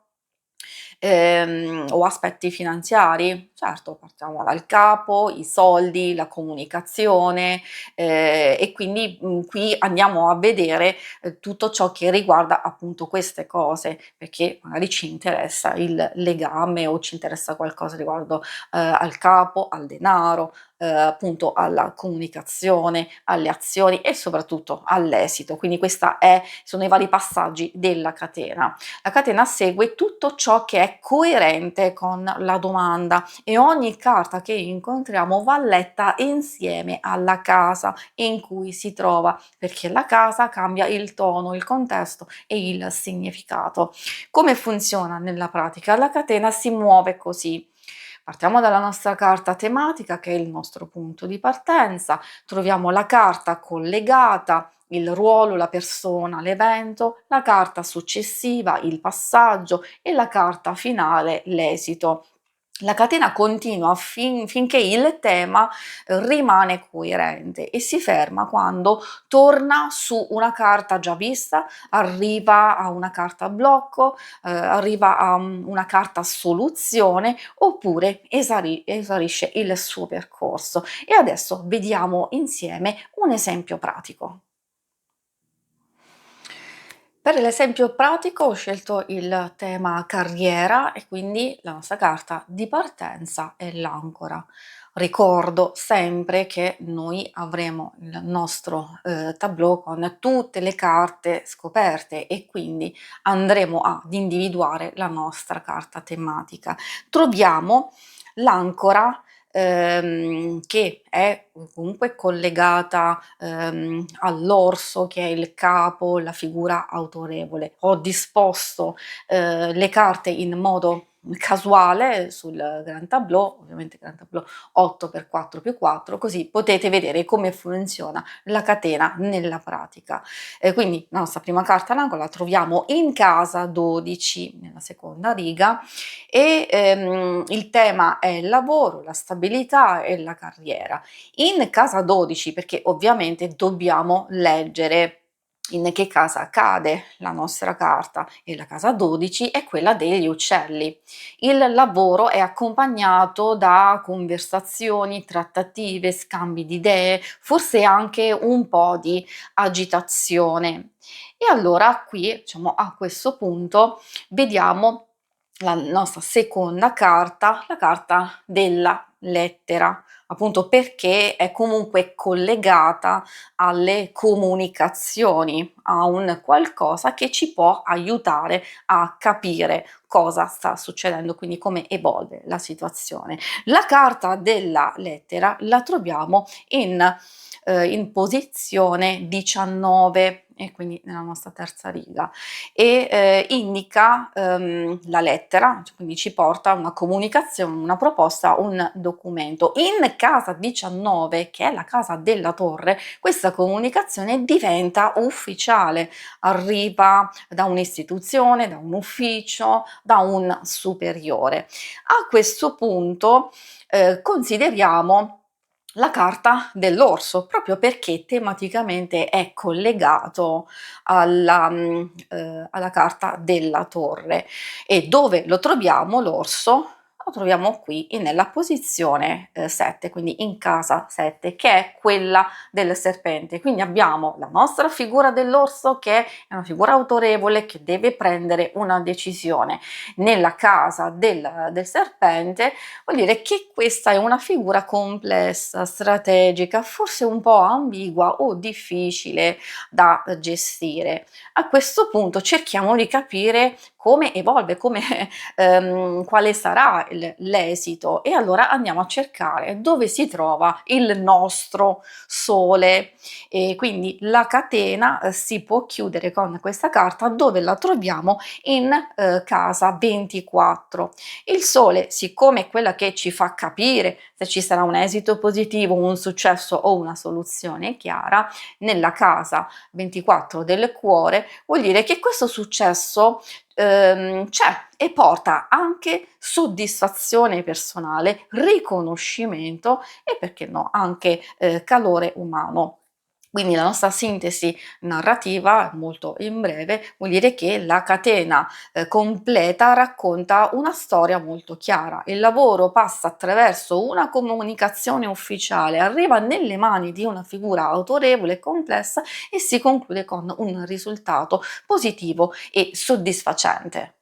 O aspetti finanziari? Certo, partiamo dal capo, i soldi, la comunicazione, e quindi, qui andiamo a vedere, tutto ciò che riguarda appunto queste cose, perché magari ci interessa il legame o ci interessa qualcosa riguardo, al capo, al denaro, appunto alla comunicazione, alle azioni e soprattutto all'esito. Quindi questa sono i vari passaggi della catena. La catena segue tutto ciò che è coerente con la domanda e ogni carta che incontriamo va letta insieme alla casa in cui si trova, perché la casa cambia il tono, il contesto e il significato. Come funziona nella pratica? La catena si muove così. Partiamo dalla nostra carta tematica, che è il nostro punto di partenza, troviamo la carta collegata, il ruolo, la persona, l'evento, la carta successiva, il passaggio e la carta finale, l'esito. La catena continua finché il tema rimane coerente e si ferma quando torna su una carta già vista, arriva a una carta blocco, arriva a una carta soluzione oppure esaurisce il suo percorso. E adesso vediamo insieme un esempio pratico. Per l'esempio pratico ho scelto il tema carriera e quindi la nostra carta di partenza è l'ancora. Ricordo sempre che noi avremo il nostro tableau con tutte le carte scoperte e quindi andremo ad individuare la nostra carta tematica. Troviamo l'ancora che è comunque collegata all'orso che è il capo, la figura autorevole. Ho disposto le carte in modo casuale sul Grand Tableau, ovviamente Grand Tableau 8x4x4, così potete vedere come funziona la catena nella pratica. Quindi la nostra prima carta all'angolo la troviamo in casa 12, nella seconda riga, e il tema è il lavoro, la stabilità e la carriera. In casa 12, perché ovviamente dobbiamo leggere in che casa cade la nostra carta, e la casa 12 è quella degli uccelli. Il lavoro è accompagnato da conversazioni, trattative, scambi di idee, forse anche un po' di agitazione. E allora qui, diciamo, a questo punto vediamo la nostra seconda carta, la carta della lettera, appunto perché è comunque collegata alle comunicazioni, a un qualcosa che ci può aiutare a capire cosa sta succedendo, quindi come evolve la situazione. La carta della lettera la troviamo in posizione 19, e quindi nella nostra terza riga, e indica la lettera, quindi ci porta una comunicazione, una proposta, un documento. In casa 19, che è la casa della torre, questa comunicazione diventa ufficiale, arriva da un'istituzione, da un ufficio, da un superiore. A questo punto consideriamo la carta dell'orso, proprio perché tematicamente è collegato alla carta della torre. E dove lo troviamo l'orso? Lo troviamo qui nella posizione 7, quindi in casa 7, che è quella del serpente. Quindi abbiamo la nostra figura dell'orso, che è una figura autorevole che deve prendere una decisione. Nella casa del serpente vuol dire che questa è una figura complessa, strategica, forse un po' ambigua o difficile da gestire. A questo punto cerchiamo di capire come evolve, come, quale sarà l'esito, e allora andiamo a cercare dove si trova il nostro sole, e quindi la catena si può chiudere con questa carta, dove la troviamo in casa 24. Il sole, siccome è quella che ci fa capire se ci sarà un esito positivo, un successo o una soluzione chiara, nella casa 24 del cuore, vuol dire che questo successo c'è, e porta anche soddisfazione personale, riconoscimento e, perché no, anche calore umano. Quindi la nostra sintesi narrativa, molto in breve, vuol dire che la catena completa racconta una storia molto chiara. Il lavoro passa attraverso una comunicazione ufficiale, arriva nelle mani di una figura autorevole e complessa, e si conclude con un risultato positivo e soddisfacente.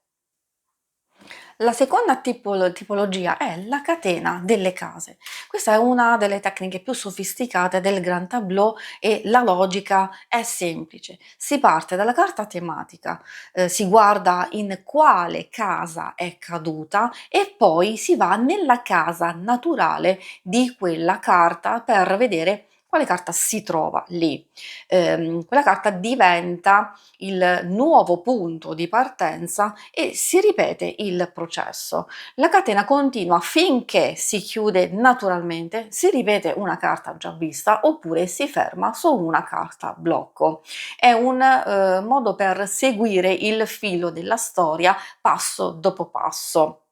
La seconda tipologia è la catena delle case. Questa è una delle tecniche più sofisticate del Grand Tableau, e la logica è semplice. Si parte dalla carta tematica, si guarda in quale casa è caduta, e poi si va nella casa naturale di quella carta per vedere quale carta si trova lì. Quella carta diventa il nuovo punto di partenza e si ripete il processo. La catena continua finché si chiude naturalmente, si ripete una carta già vista, oppure si ferma su una carta blocco. È un modo per seguire il filo della storia passo dopo passo.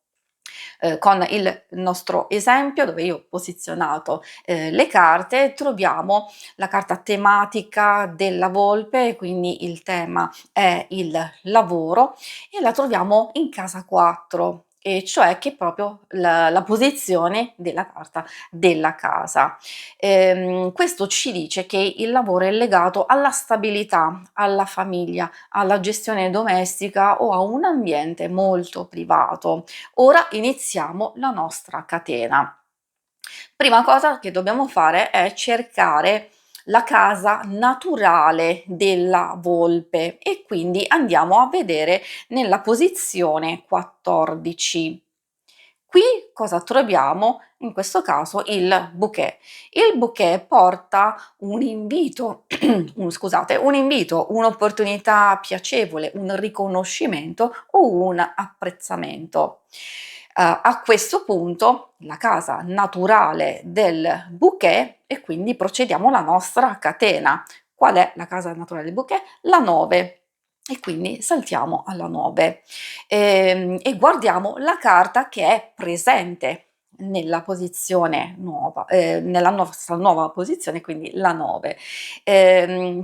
Con il nostro esempio, dove io ho posizionato le carte, troviamo la carta tematica della volpe, quindi il tema è il lavoro, e la troviamo in casa 4. E cioè che è proprio la posizione della carta della casa. Questo ci dice che il lavoro è legato alla stabilità, alla famiglia, alla gestione domestica o a un ambiente molto privato. Ora iniziamo la nostra catena. Prima cosa che dobbiamo fare è cercare la casa naturale della volpe, e quindi andiamo a vedere nella posizione 14. Qui cosa troviamo? In questo caso il bouquet. Il bouquet porta un invito, un invito, un'opportunità piacevole, un riconoscimento o un apprezzamento. A questo punto la casa naturale del bouquet, e quindi procediamo alla nostra catena. Qual è la casa naturale del bouquet? La 9. E quindi saltiamo alla 9 e guardiamo la carta che è presente nella posizione nuova, nella nostra nuova posizione, quindi la 9.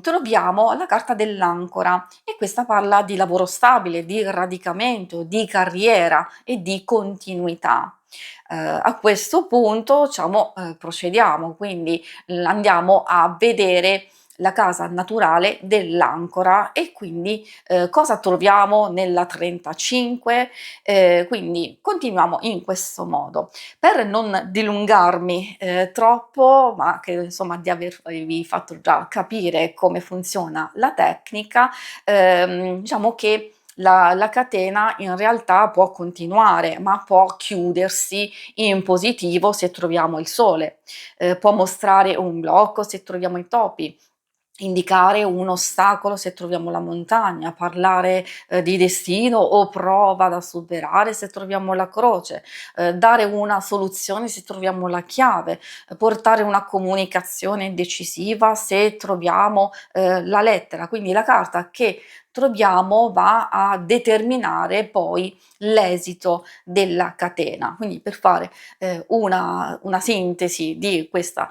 Troviamo la carta dell'ancora e questa parla di lavoro stabile, di radicamento, di carriera e di continuità. A questo punto, diciamo, procediamo, quindi andiamo a vedere la casa naturale dell'ancora e quindi cosa troviamo nella 35, quindi continuiamo in questo modo. Per non dilungarmi troppo, ma credo insomma di avervi fatto già capire come funziona la tecnica, diciamo che la catena in realtà può continuare, ma può chiudersi in positivo se troviamo il sole, può mostrare un blocco se troviamo i topi, indicare un ostacolo se troviamo la montagna, parlare di destino o prova da superare se troviamo la croce, dare una soluzione se troviamo la chiave, portare una comunicazione decisiva se troviamo la lettera. Quindi la carta che troviamo va a determinare poi l'esito della catena. Quindi per fare una sintesi di questa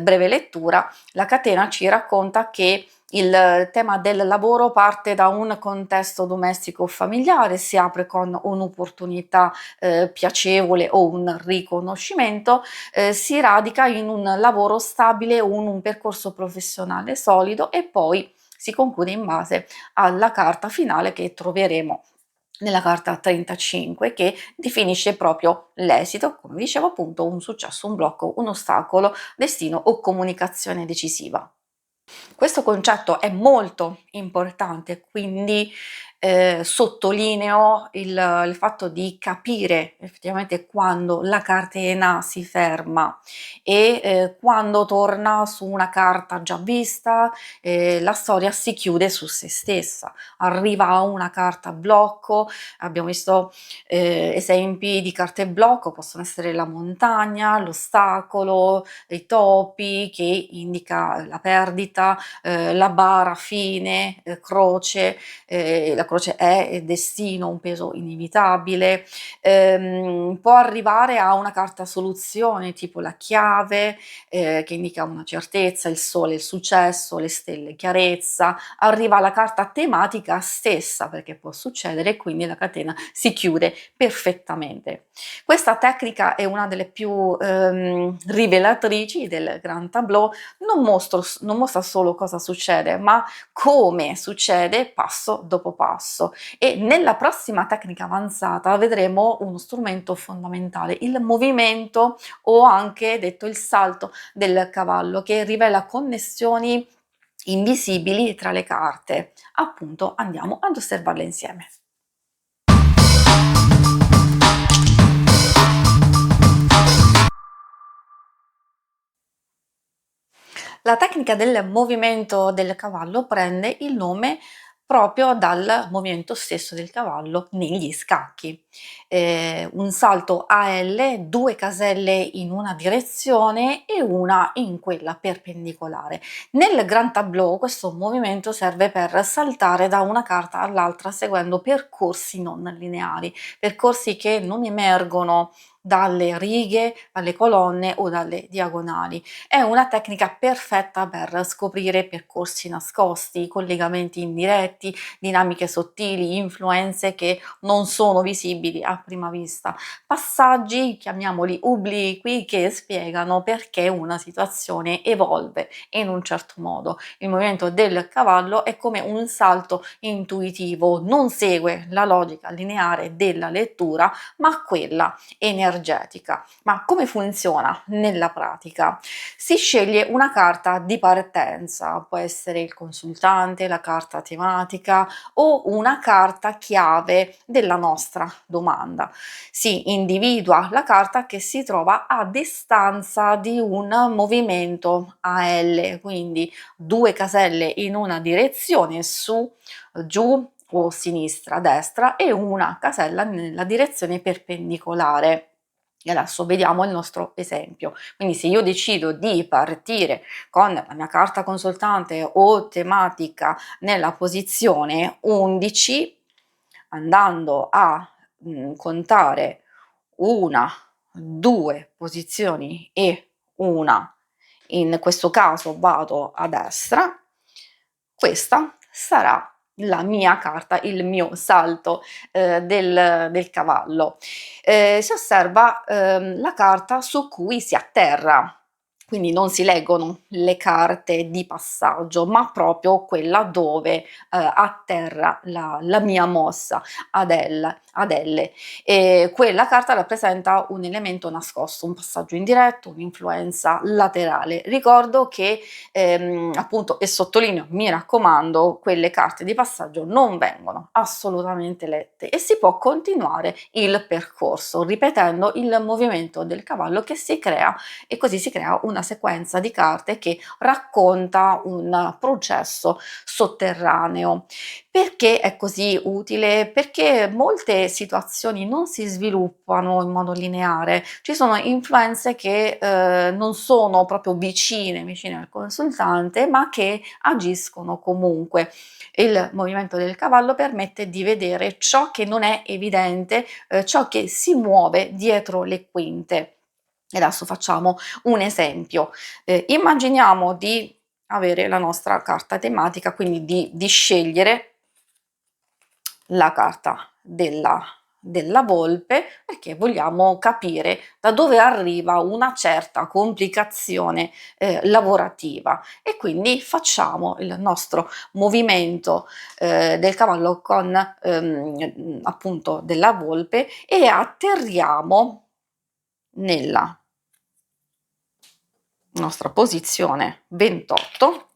breve lettura, la catena ci racconta che il tema del lavoro parte da un contesto domestico familiare, si apre con un'opportunità piacevole o un riconoscimento, si radica in un lavoro stabile, un percorso professionale solido e poi si conclude in base alla carta finale che troveremo nella carta 35 che definisce proprio l'esito, come dicevo appunto, un successo, un blocco, un ostacolo, destino o comunicazione decisiva. Questo concetto è molto importante, quindi sottolineo il fatto di capire effettivamente quando la catena si ferma e quando torna su una carta già vista, la storia si chiude su se stessa, arriva a una carta blocco, abbiamo visto esempi di carte blocco, possono essere la montagna, l'ostacolo, i topi che indica la perdita, la bara, fine, croce, la croce è destino, un peso inevitabile, può arrivare a una carta soluzione tipo la chiave, che indica una certezza, il sole il successo, le stelle chiarezza, arriva alla carta tematica stessa perché può succedere e quindi la catena si chiude perfettamente. Questa tecnica è una delle più rivelatrici del Grand Tableau, non mostra solo cosa succede, ma come succede passo dopo passo. E nella prossima tecnica avanzata vedremo uno strumento fondamentale, il movimento o anche detto il salto del cavallo, che rivela connessioni invisibili tra le carte. Appunto, andiamo ad osservarle insieme. La tecnica del movimento del cavallo prende il nome proprio dal movimento stesso del cavallo negli scacchi. Un salto a L, 2 caselle in una direzione e una in quella perpendicolare. Nel Grand Tableau questo movimento serve per saltare da una carta all'altra seguendo percorsi non lineari, percorsi che non emergono dalle righe, dalle colonne o dalle diagonali. È una tecnica perfetta per scoprire percorsi nascosti, collegamenti indiretti, dinamiche sottili, influenze che non sono visibili a prima vista. Passaggi, chiamiamoli obliqui, che spiegano perché una situazione evolve in un certo modo. Il movimento del cavallo è come un salto intuitivo, non segue la logica lineare della lettura, ma quella energetica. Ma come funziona nella pratica? Si sceglie una carta di partenza, può essere il consultante, la carta tematica o una carta chiave della nostra domanda. Si individua la carta che si trova a distanza di un movimento a L, quindi 2 caselle in una direzione su, giù o sinistra, destra e una casella nella direzione perpendicolare. E adesso vediamo il nostro esempio. Quindi se io decido di partire con la mia carta consultante o tematica nella posizione 11, andando a contare 1, 2 posizioni e una, in questo caso vado a destra, questa sarà la mia carta, il mio salto del cavallo. Si osserva la carta su cui si atterra, quindi non si leggono le carte di passaggio, ma proprio quella dove atterra la mia mossa ad L. Quella carta rappresenta un elemento nascosto, un passaggio indiretto, un'influenza laterale. Ricordo che appunto, e sottolineo, mi raccomando, quelle carte di passaggio non vengono assolutamente lette e si può continuare il percorso ripetendo il movimento del cavallo che si crea, e così si crea una sequenza di carte che racconta un processo sotterraneo. Perché è così utile? Perché molte situazioni non si sviluppano in modo lineare, ci sono influenze che non sono proprio vicine al consultante, ma che agiscono comunque. Il movimento del cavallo permette di vedere ciò che non è evidente, ciò che si muove dietro le quinte. E adesso facciamo un esempio. Immaginiamo di avere la nostra carta tematica, quindi di scegliere la carta della volpe, perché vogliamo capire da dove arriva una certa complicazione lavorativa, e quindi facciamo il nostro movimento del cavallo con appunto della volpe e atterriamo nella nostra posizione 28,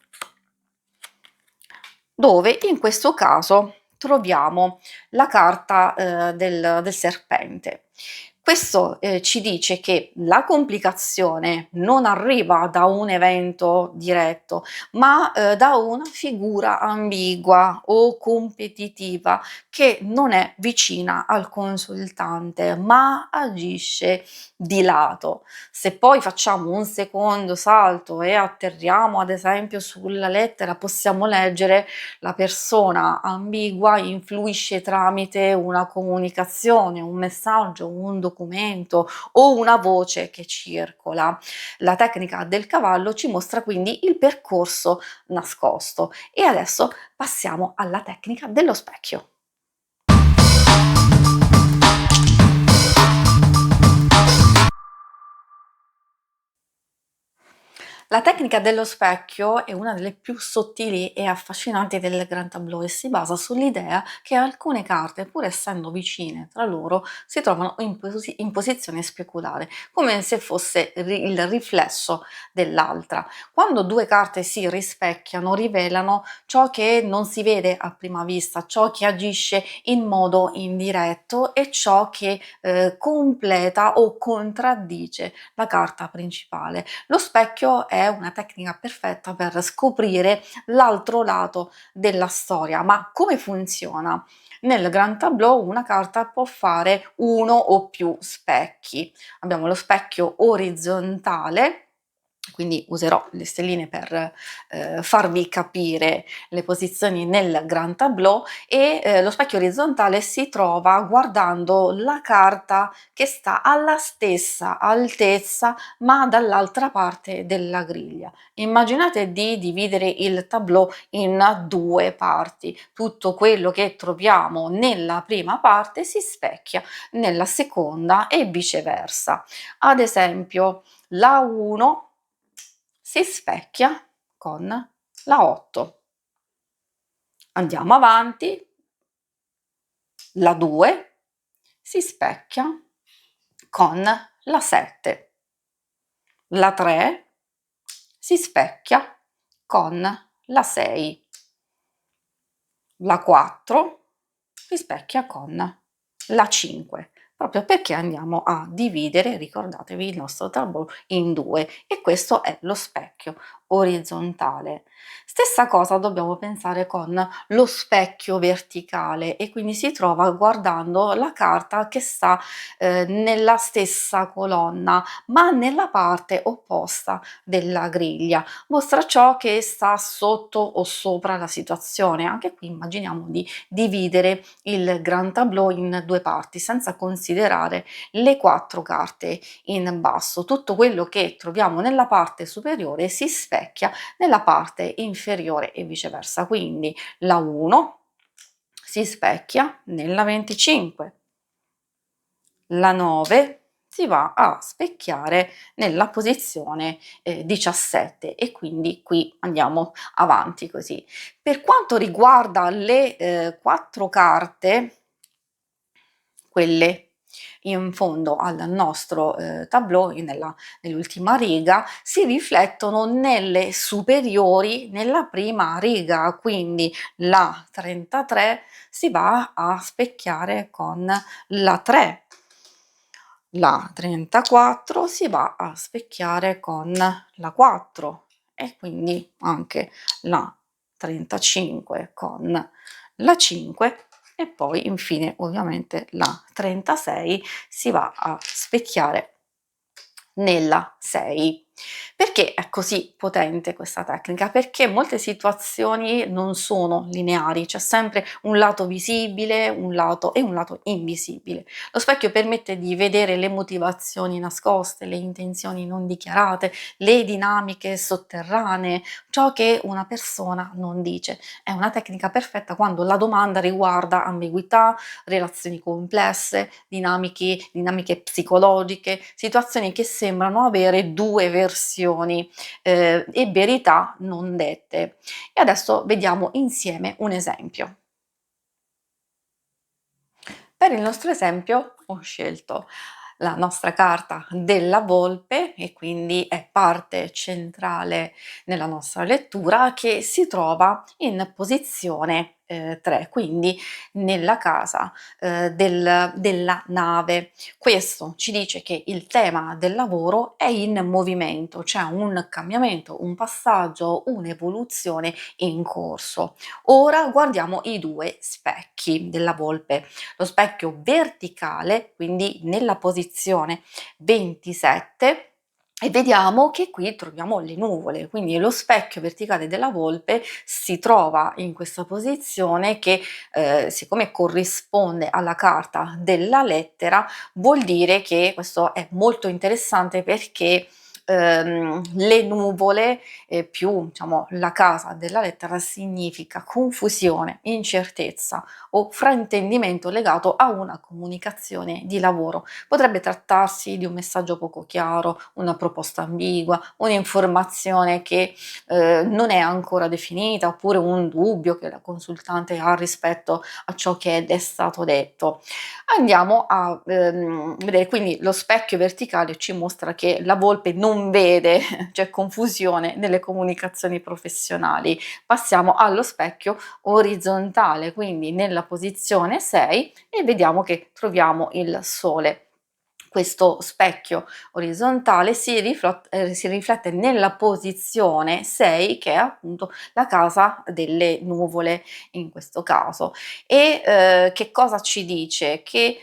dove in questo caso troviamo la carta del serpente. Questo ci dice che la complicazione non arriva da un evento diretto, ma da una figura ambigua o competitiva che non è vicina al consultante, ma agisce di lato. Se poi facciamo un secondo salto e atterriamo ad esempio sulla lettera, possiamo leggere: la persona ambigua influisce tramite una comunicazione, un messaggio, un documento o una voce che circola. La tecnica del cavallo ci mostra quindi il percorso nascosto. E adesso passiamo alla tecnica dello specchio. La tecnica dello specchio è una delle più sottili e affascinanti del Grand Tableau e si basa sull'idea che alcune carte, pur essendo vicine tra loro, si trovano in posizione speculare, come se fosse il riflesso dell'altra. Quando due carte si rispecchiano, rivelano ciò che non si vede a prima vista, ciò che agisce in modo indiretto e ciò che completa o contraddice la carta principale. Lo specchio è una tecnica perfetta per scoprire l'altro lato della storia. Ma come funziona? Nel Grand Tableau una carta può fare uno o più specchi. Abbiamo lo specchio orizzontale, quindi userò le stelline per farvi capire le posizioni nel Grand Tableau, e lo specchio orizzontale si trova guardando la carta che sta alla stessa altezza ma dall'altra parte della griglia. Immaginate di dividere il tableau in due parti. Tutto quello che troviamo nella prima parte si specchia nella seconda e viceversa. Ad esempio, la 1 si specchia con la 8. Andiamo avanti, la 2 si specchia con la 7. La 3 si specchia con la 6. La 4 si specchia con la 5, proprio perché andiamo a dividere, ricordatevi, il nostro tableau in due, e questo è lo specchio orizzontale. Stessa cosa dobbiamo pensare con lo specchio verticale e quindi si trova guardando la carta che sta nella stessa colonna ma nella parte opposta della griglia. Mostra ciò che sta sotto o sopra la situazione. Anche qui immaginiamo di dividere il grand tableau in due parti senza considerare le quattro carte in basso. Tutto quello che troviamo nella parte superiore si specchia nella parte inferiore e viceversa. Quindi la 1 si specchia nella 25, la 9 si va a specchiare nella posizione 17 e quindi qui andiamo avanti così. Per quanto riguarda le 4 carte, quelle in fondo al nostro tableau, nell'ultima riga, si riflettono nelle superiori nella prima riga, quindi la 33 si va a specchiare con la 3, la 34 si va a specchiare con la 4 e quindi anche la 35 con la 5 e poi infine ovviamente la 36 si va a specchiare nella 6. Perché è così potente questa tecnica? Perché molte situazioni non sono lineari, c'è sempre un lato visibile, un lato e un lato invisibile. Lo specchio permette di vedere le motivazioni nascoste, le intenzioni non dichiarate, le dinamiche sotterranee, ciò che una persona non dice. È una tecnica perfetta quando la domanda riguarda ambiguità, relazioni complesse, dinamiche psicologiche, situazioni che sembrano avere due versioni e verità non dette. E adesso vediamo insieme un esempio. Per il nostro esempio ho scelto la nostra carta della volpe e quindi è parte centrale nella nostra lettura che si trova in posizione 3, quindi nella casa della nave. Questo ci dice che il tema del lavoro è in movimento, c'è un cambiamento, un passaggio, un'evoluzione in corso. Ora guardiamo i due specchi della volpe. Lo specchio verticale, quindi nella posizione 27, e vediamo che qui troviamo le nuvole, quindi lo specchio verticale della volpe si trova in questa posizione che siccome corrisponde alla carta della lettera, vuol dire che questo è molto interessante perché le nuvole più diciamo la casa della lettera significa confusione, incertezza o fraintendimento legato a una comunicazione di lavoro. Potrebbe trattarsi di un messaggio poco chiaro, una proposta ambigua, un'informazione che non è ancora definita oppure un dubbio che la consultante ha rispetto a ciò che è stato detto. Andiamo a vedere quindi lo specchio verticale ci mostra che la volpe non vede, c'è confusione nelle comunicazioni professionali. Passiamo allo specchio orizzontale, quindi nella posizione 6 e vediamo che troviamo il sole. Questo specchio orizzontale si riflette nella posizione 6 che è appunto la casa delle nuvole in questo caso. E che cosa ci dice? Che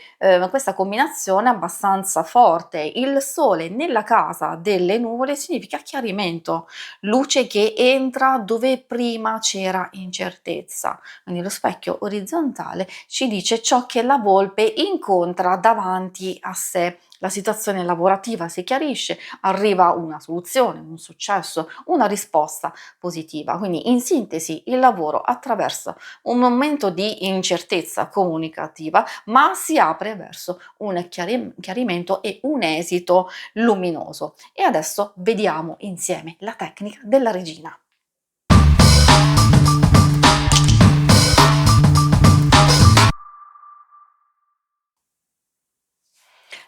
questa combinazione è abbastanza forte. Il sole nella casa delle nuvole significa chiarimento, luce che entra dove prima c'era incertezza. Quindi lo specchio orizzontale ci dice ciò che la volpe incontra davanti a sé. La situazione lavorativa si chiarisce, arriva una soluzione, un successo, una risposta positiva. Quindi in sintesi il lavoro attraversa un momento di incertezza comunicativa, ma si apre verso un chiarimento e un esito luminoso. E adesso vediamo insieme la tecnica della regina.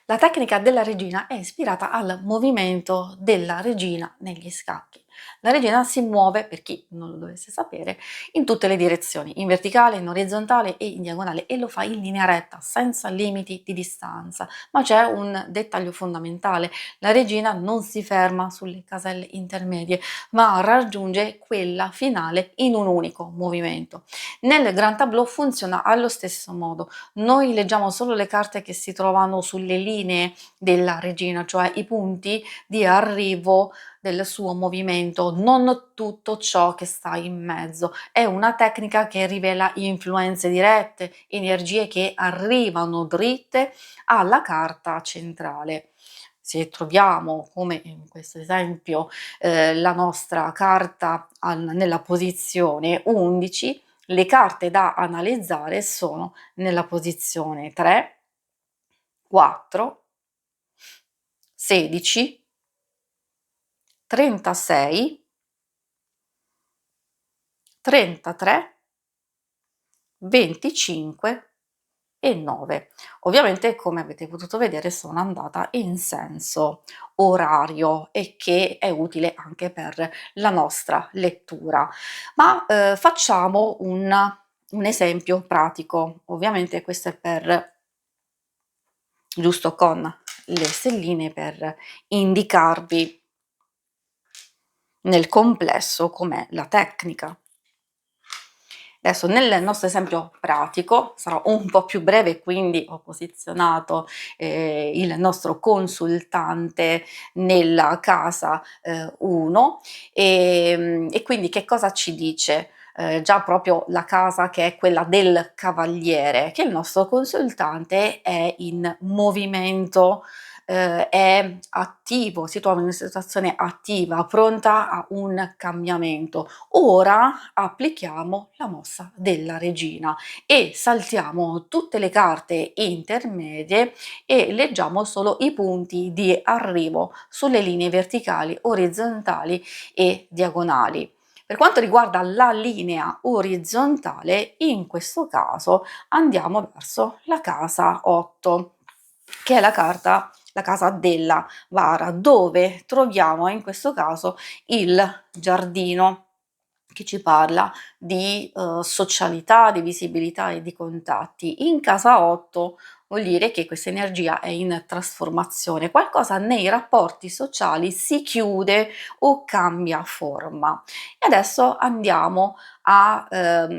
La tecnica della regina è ispirata al movimento della regina negli scacchi. La regina si muove, per chi non lo dovesse sapere, in tutte le direzioni, in verticale, in orizzontale e in diagonale, e lo fa in linea retta, senza limiti di distanza. Ma c'è un dettaglio fondamentale: la regina non si ferma sulle caselle intermedie, ma raggiunge quella finale in un unico movimento. Nel Grand Tableau funziona allo stesso modo. Noi leggiamo solo le carte che si trovano sulle linee della regina, cioè i punti di arrivo del suo movimento, non tutto ciò che sta in mezzo. È una tecnica che rivela influenze dirette, energie che arrivano dritte alla carta centrale. Se troviamo, come in questo esempio, la nostra carta nella posizione 11, le carte da analizzare sono nella posizione 3, 4, 16, 36, 33, 25 e 9. Ovviamente, come avete potuto vedere, sono andata in senso orario, e che è utile anche per la nostra lettura. Ma facciamo un esempio pratico. Ovviamente questo è per giusto con le stelline, per indicarvi nel complesso com'è la tecnica. Adesso nel nostro esempio pratico sarò un po' più breve, quindi ho posizionato il nostro consultante nella casa 1, e quindi che cosa ci dice? Già proprio la casa, che è quella del cavaliere, che il nostro consultante è in movimento, è attivo, si trova in una situazione attiva, pronta a un cambiamento. Ora applichiamo la mossa della regina e saltiamo tutte le carte intermedie e leggiamo solo i punti di arrivo sulle linee verticali, orizzontali e diagonali. Per quanto riguarda la linea orizzontale, in questo caso andiamo verso la casa 8, che è la casa della vara, dove troviamo in questo caso il giardino, che ci parla di socialità, di visibilità e di contatti. In casa 8 vuol dire che questa energia è in trasformazione, qualcosa nei rapporti sociali si chiude o cambia forma. E adesso andiamo a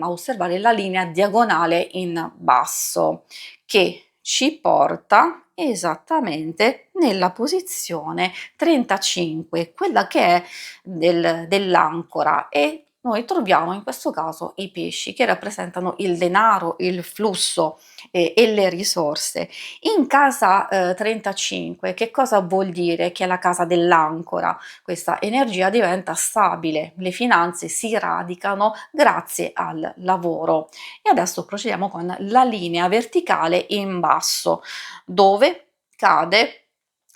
osservare la linea diagonale in basso, che ci porta esattamente nella posizione 35, quella che è dell'ancora, e noi troviamo in questo caso i pesci, che rappresentano il denaro, il flusso e le risorse. In casa 35, che cosa vuol dire? Che è la casa dell'ancora. Questa energia diventa stabile, le finanze si radicano grazie al lavoro. E adesso procediamo con la linea verticale in basso, dove cade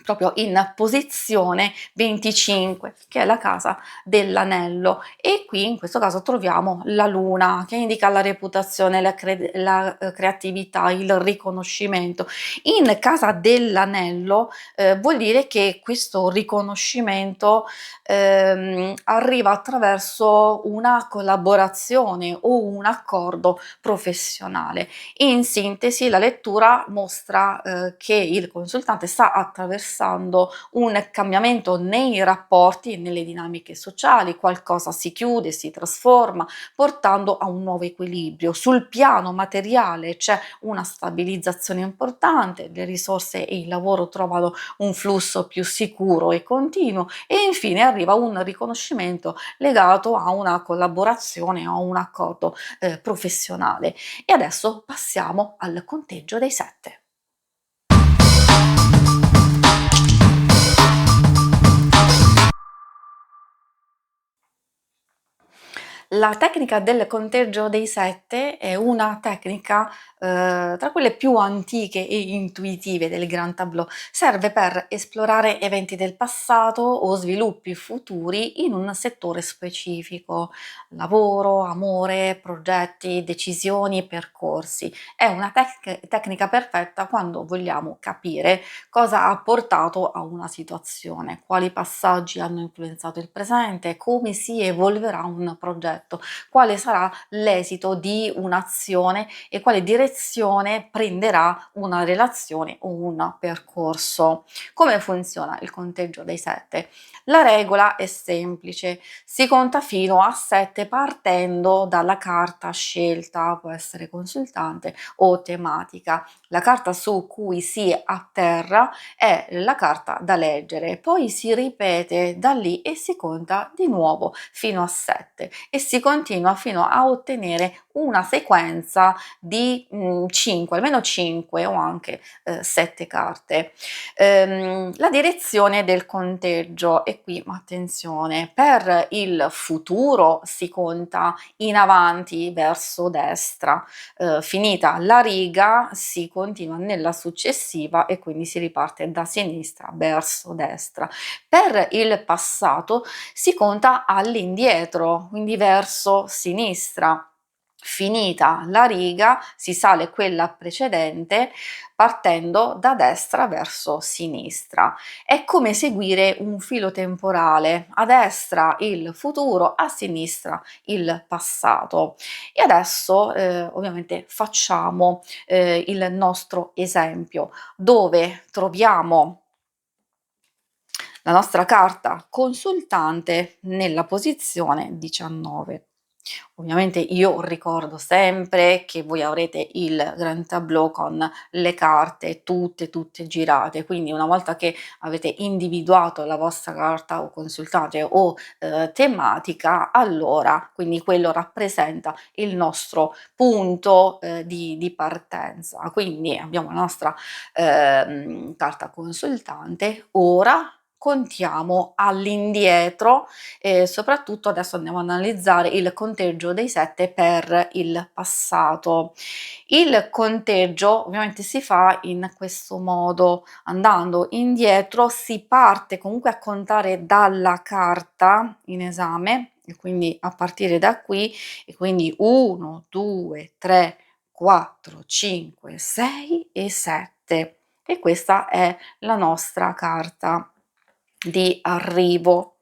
proprio in posizione 25, che è la casa dell'anello, e qui in questo caso troviamo la luna, che indica la reputazione, la creatività, il riconoscimento. In casa dell'anello vuol dire che questo riconoscimento arriva attraverso una collaborazione o un accordo professionale. In sintesi, la lettura mostra che il consultante sta attraversando un cambiamento nei rapporti e nelle dinamiche sociali, qualcosa si chiude, si trasforma, portando a un nuovo equilibrio. Sul piano materiale c'è una stabilizzazione importante, le risorse e il lavoro trovano un flusso più sicuro e continuo, e infine arriva un riconoscimento legato a una collaborazione o a un accordo professionale. E adesso passiamo al conteggio dei 7. La tecnica del conteggio dei 7 è una tecnica, tra quelle più antiche e intuitive del Grand Tableau. Serve per esplorare eventi del passato o sviluppi futuri in un settore specifico: lavoro, amore, progetti, decisioni, percorsi. È una tecnica perfetta quando vogliamo capire cosa ha portato a una situazione, quali passaggi hanno influenzato il presente, come si evolverà un progetto, quale sarà l'esito di un'azione e quale direzione prenderà una relazione o un percorso. Come funziona il conteggio dei 7? La regola è semplice: si conta fino a 7 partendo dalla carta scelta, può essere consultante o tematica. La carta su cui si atterra è la carta da leggere, poi si ripete da lì e si conta di nuovo fino a 7 e si continua fino a ottenere una sequenza di 5, almeno 5 o anche 7 carte. La direzione del conteggio, e qui attenzione, per il futuro si conta in avanti verso destra, finita la riga si continua nella successiva e quindi si riparte da sinistra verso destra. Per il passato si conta all'indietro, quindi verso sinistra. Finita la riga si sale quella precedente partendo da destra verso sinistra. È come seguire un filo temporale: a destra il futuro, a sinistra il passato. E adesso ovviamente facciamo il nostro esempio, dove troviamo la nostra carta consultante nella posizione 19. Ovviamente io ricordo sempre che voi avrete il Grand Tableau con le carte tutte girate, quindi una volta che avete individuato la vostra carta o consultante o tematica, allora quindi quello rappresenta il nostro punto di partenza. Quindi abbiamo la nostra carta consultante. Ora contiamo all'indietro e soprattutto adesso andiamo ad analizzare il conteggio dei 7 per il passato. Il conteggio ovviamente si fa in questo modo: andando indietro si parte comunque a contare dalla carta in esame e quindi a partire da qui, e quindi 1, 2, 3, 4, 5, 6 e 7, e questa è la nostra carta di arrivo,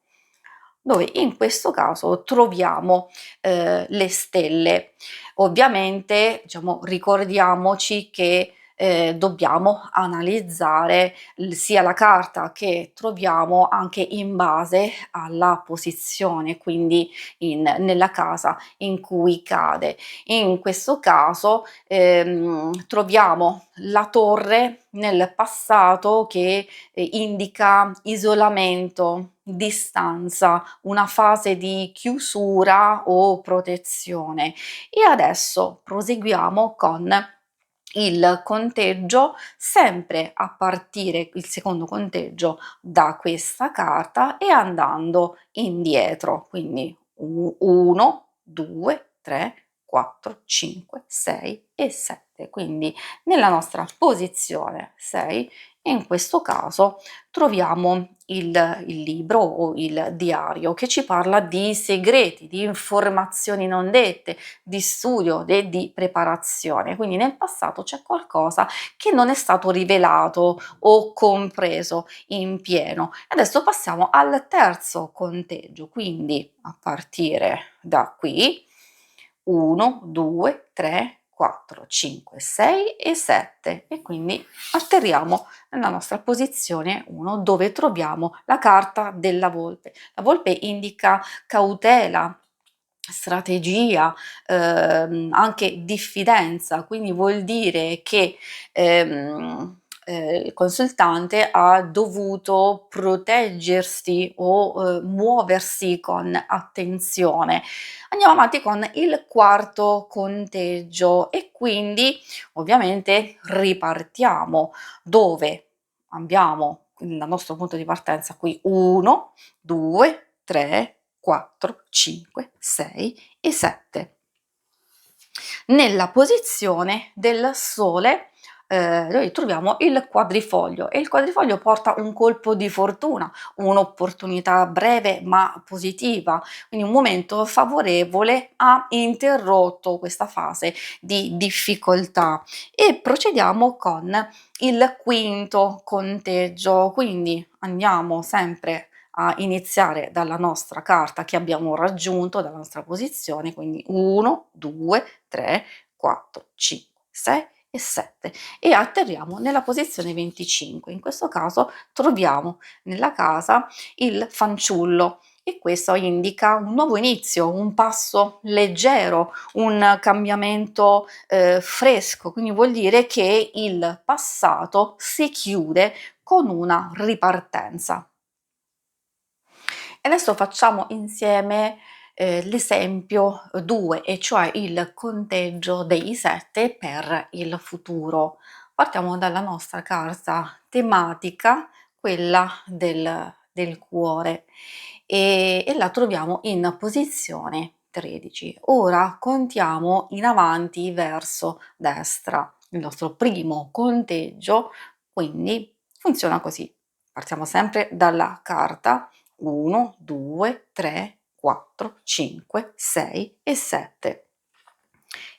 dove in questo caso troviamo le stelle. Ovviamente, diciamo, ricordiamoci che dobbiamo analizzare sia la carta che troviamo anche in base alla posizione, quindi nella casa in cui cade. In questo caso troviamo la torre nel passato che indica isolamento, distanza, una fase di chiusura o protezione. E adesso proseguiamo con il conteggio, sempre a partire il secondo conteggio da questa carta e andando indietro, quindi 1, 2, 3, 4, 5, 6 e 7. Quindi nella nostra posizione 6, in questo caso troviamo il libro o il diario che ci parla di segreti, di informazioni non dette, di studio e di preparazione. Quindi nel passato c'è qualcosa che non è stato rivelato o compreso in pieno. Adesso passiamo al terzo conteggio, quindi a partire da qui 1, 2, 3, 4, 5, 6 e 7, e quindi atterriamo nella nostra posizione 1 dove troviamo la carta della volpe. La volpe indica cautela, strategia, anche diffidenza, quindi vuol dire che il consultante ha dovuto proteggersi o muoversi con attenzione. Andiamo avanti con il quarto conteggio e quindi ovviamente ripartiamo dove abbiamo il nostro punto di partenza qui 1, 2, 3, 4, 5, 6 e 7. Nella posizione del sole, noi troviamo il quadrifoglio, e il quadrifoglio porta un colpo di fortuna, un'opportunità breve ma positiva, quindi un momento favorevole ha interrotto questa fase di difficoltà. E procediamo con il quinto conteggio, quindi andiamo sempre a iniziare dalla nostra carta che abbiamo raggiunto, dalla nostra posizione, quindi 1, 2, 3, 4, 5, 6 e 7, e atterriamo nella posizione 25. In questo caso troviamo nella casa il fanciullo, e questo indica un nuovo inizio, un passo leggero, un cambiamento fresco, quindi vuol dire che il passato si chiude con una ripartenza. E adesso facciamo insieme l'esempio 2, e cioè il conteggio dei 7 per il futuro. Partiamo dalla nostra carta tematica, quella del cuore, e la troviamo in posizione 13. Ora contiamo in avanti verso destra. Il nostro primo conteggio quindi funziona così. Partiamo sempre dalla carta: 1, 2, 3, 4, 5, 6 e 7,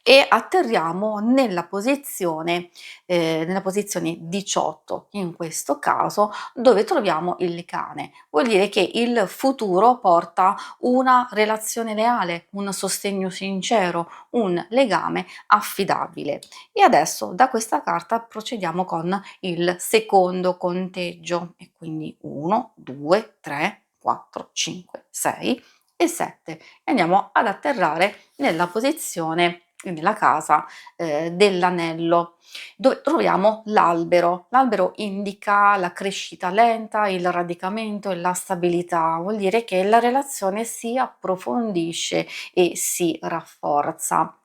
e atterriamo nella posizione 18, in questo caso, dove troviamo il cane. Vuol dire che il futuro porta una relazione leale, un sostegno sincero, un legame affidabile. E adesso da questa carta procediamo con il secondo conteggio, e quindi 1, 2, 3, 4, 5, 6 e 7, e andiamo ad atterrare nella posizione, nella casa dell'anello, dove troviamo l'albero. L'albero indica la crescita lenta, il radicamento e la stabilità, vuol dire che la relazione si approfondisce e si rafforza.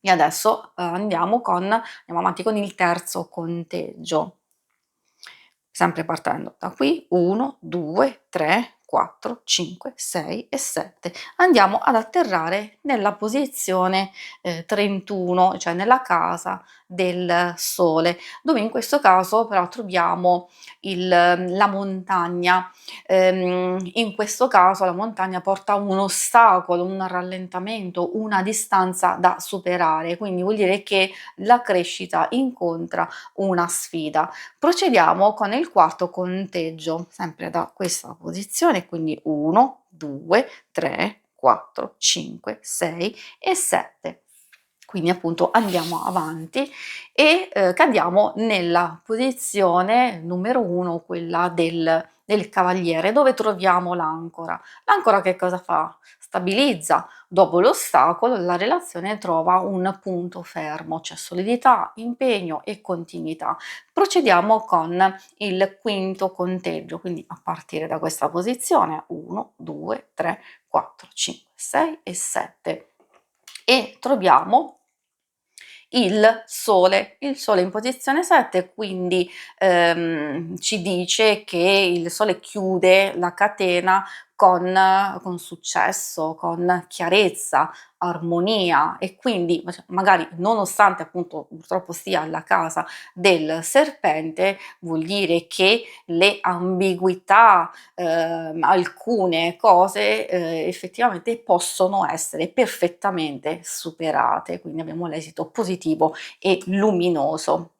E adesso andiamo avanti con il terzo conteggio. Sempre partendo da qui: 1, 2, 3, 4, 5, 6 e 7. Andiamo ad atterrare nella posizione 31, cioè nella casa del sole, dove in questo caso però troviamo la montagna. In questo caso la montagna porta un ostacolo, un rallentamento, una distanza da superare, quindi vuol dire che la crescita incontra una sfida. Procediamo con il quarto conteggio, sempre da questa posizione, quindi 1, 2, 3, 4, 5, 6 e 7. Quindi appunto andiamo avanti e cadiamo nella posizione numero 1, quella del cavaliere, dove troviamo l'ancora. L'ancora che cosa fa? Stabilizza. Dopo l'ostacolo la relazione trova un punto fermo, c'è solidità, impegno e continuità. Procediamo con il quinto conteggio, quindi a partire da questa posizione: 1, 2, 3, 4, 5, 6 e 7, e troviamo il sole in posizione 7, quindi ci dice che il sole chiude la catena con successo, con chiarezza, armonia, e quindi magari, nonostante appunto purtroppo sia la casa del serpente, vuol dire che le ambiguità, alcune cose effettivamente possono essere perfettamente superate, quindi abbiamo l'esito positivo e luminoso.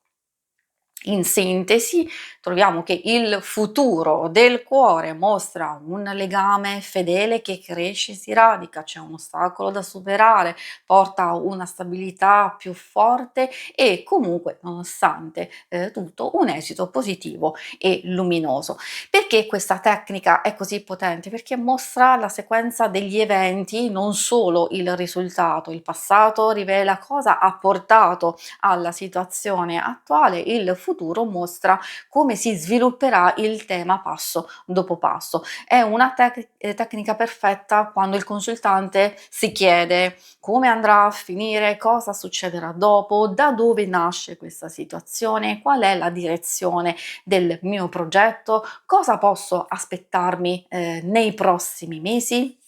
In sintesi, troviamo che il futuro del cuore mostra un legame fedele che cresce e si radica, c'è un ostacolo da superare, porta una stabilità più forte, e comunque, nonostante tutto, un esito positivo e luminoso. Perché questa tecnica è così potente? Perché mostra la sequenza degli eventi, non solo il risultato. Il passato rivela cosa ha portato alla situazione attuale, il futuro mostra come si svilupperà il tema passo dopo passo. È una tecnica perfetta quando il consultante si chiede come andrà a finire, cosa succederà dopo, da dove nasce questa situazione, qual è la direzione del mio progetto, cosa posso aspettarmi nei prossimi mesi.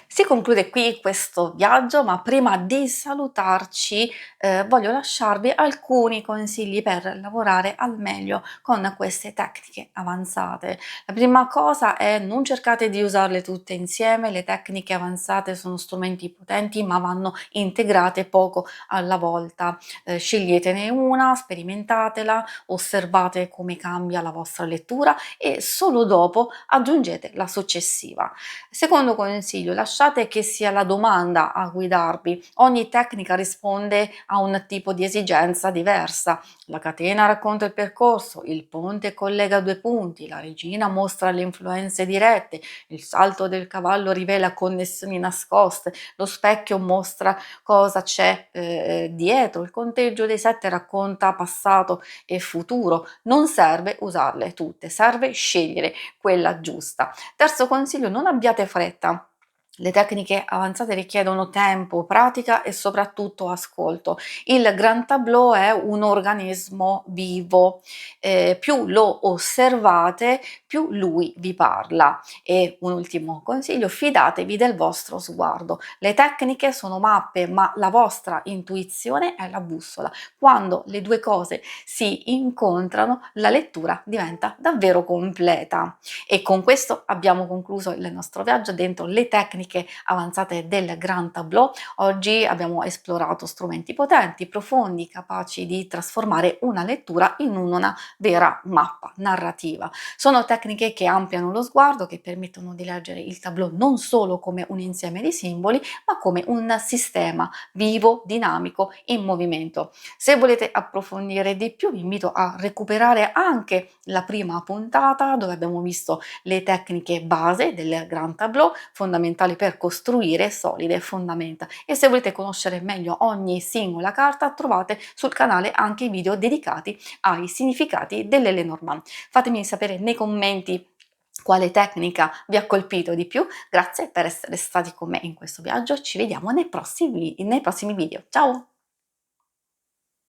Si conclude qui questo viaggio, ma prima di salutarci, voglio lasciarvi alcuni consigli per lavorare al meglio con queste tecniche avanzate. La prima cosa è: non cercate di usarle tutte insieme, le tecniche avanzate sono strumenti potenti, ma vanno integrate poco alla volta. Sceglietene una, sperimentatela, osservate come cambia la vostra lettura e solo dopo aggiungete la successiva. Secondo consiglio: lasciate che sia la domanda a guidarvi. Ogni tecnica risponde a un tipo di esigenza diversa. La catena racconta il percorso, il ponte collega due punti, la regina mostra le influenze dirette, il salto del cavallo rivela connessioni nascoste, lo specchio mostra cosa c'è dietro, il conteggio dei sette racconta passato e futuro. Non serve usarle tutte, serve scegliere quella giusta. Terzo consiglio: non abbiate fretta. Le tecniche avanzate richiedono tempo, pratica e soprattutto ascolto. Il Grand Tableau è un organismo vivo, più lo osservate, più lui vi parla. E un ultimo consiglio: fidatevi del vostro sguardo. Le tecniche sono mappe, ma la vostra intuizione è la bussola. Quando le due cose si incontrano, la lettura diventa davvero completa. E con questo abbiamo concluso il nostro viaggio dentro le tecniche avanzate del Grand Tableau. Oggi abbiamo esplorato strumenti potenti, profondi, capaci di trasformare una lettura in una vera mappa narrativa. Sono tecniche che ampliano lo sguardo, che permettono di leggere il tableau non solo come un insieme di simboli, ma come un sistema vivo, dinamico, in movimento. Se volete approfondire di più, vi invito a recuperare anche la prima puntata, dove abbiamo visto le tecniche base del Grand Tableau, fondamentali per costruire solide fondamenta. E se volete conoscere meglio ogni singola carta, trovate sul canale anche i video dedicati ai significati delle Lenormand. Fatemi sapere nei commenti quale tecnica vi ha colpito di più. Grazie per essere stati con me in questo viaggio, ci vediamo nei prossimi video. Ciao!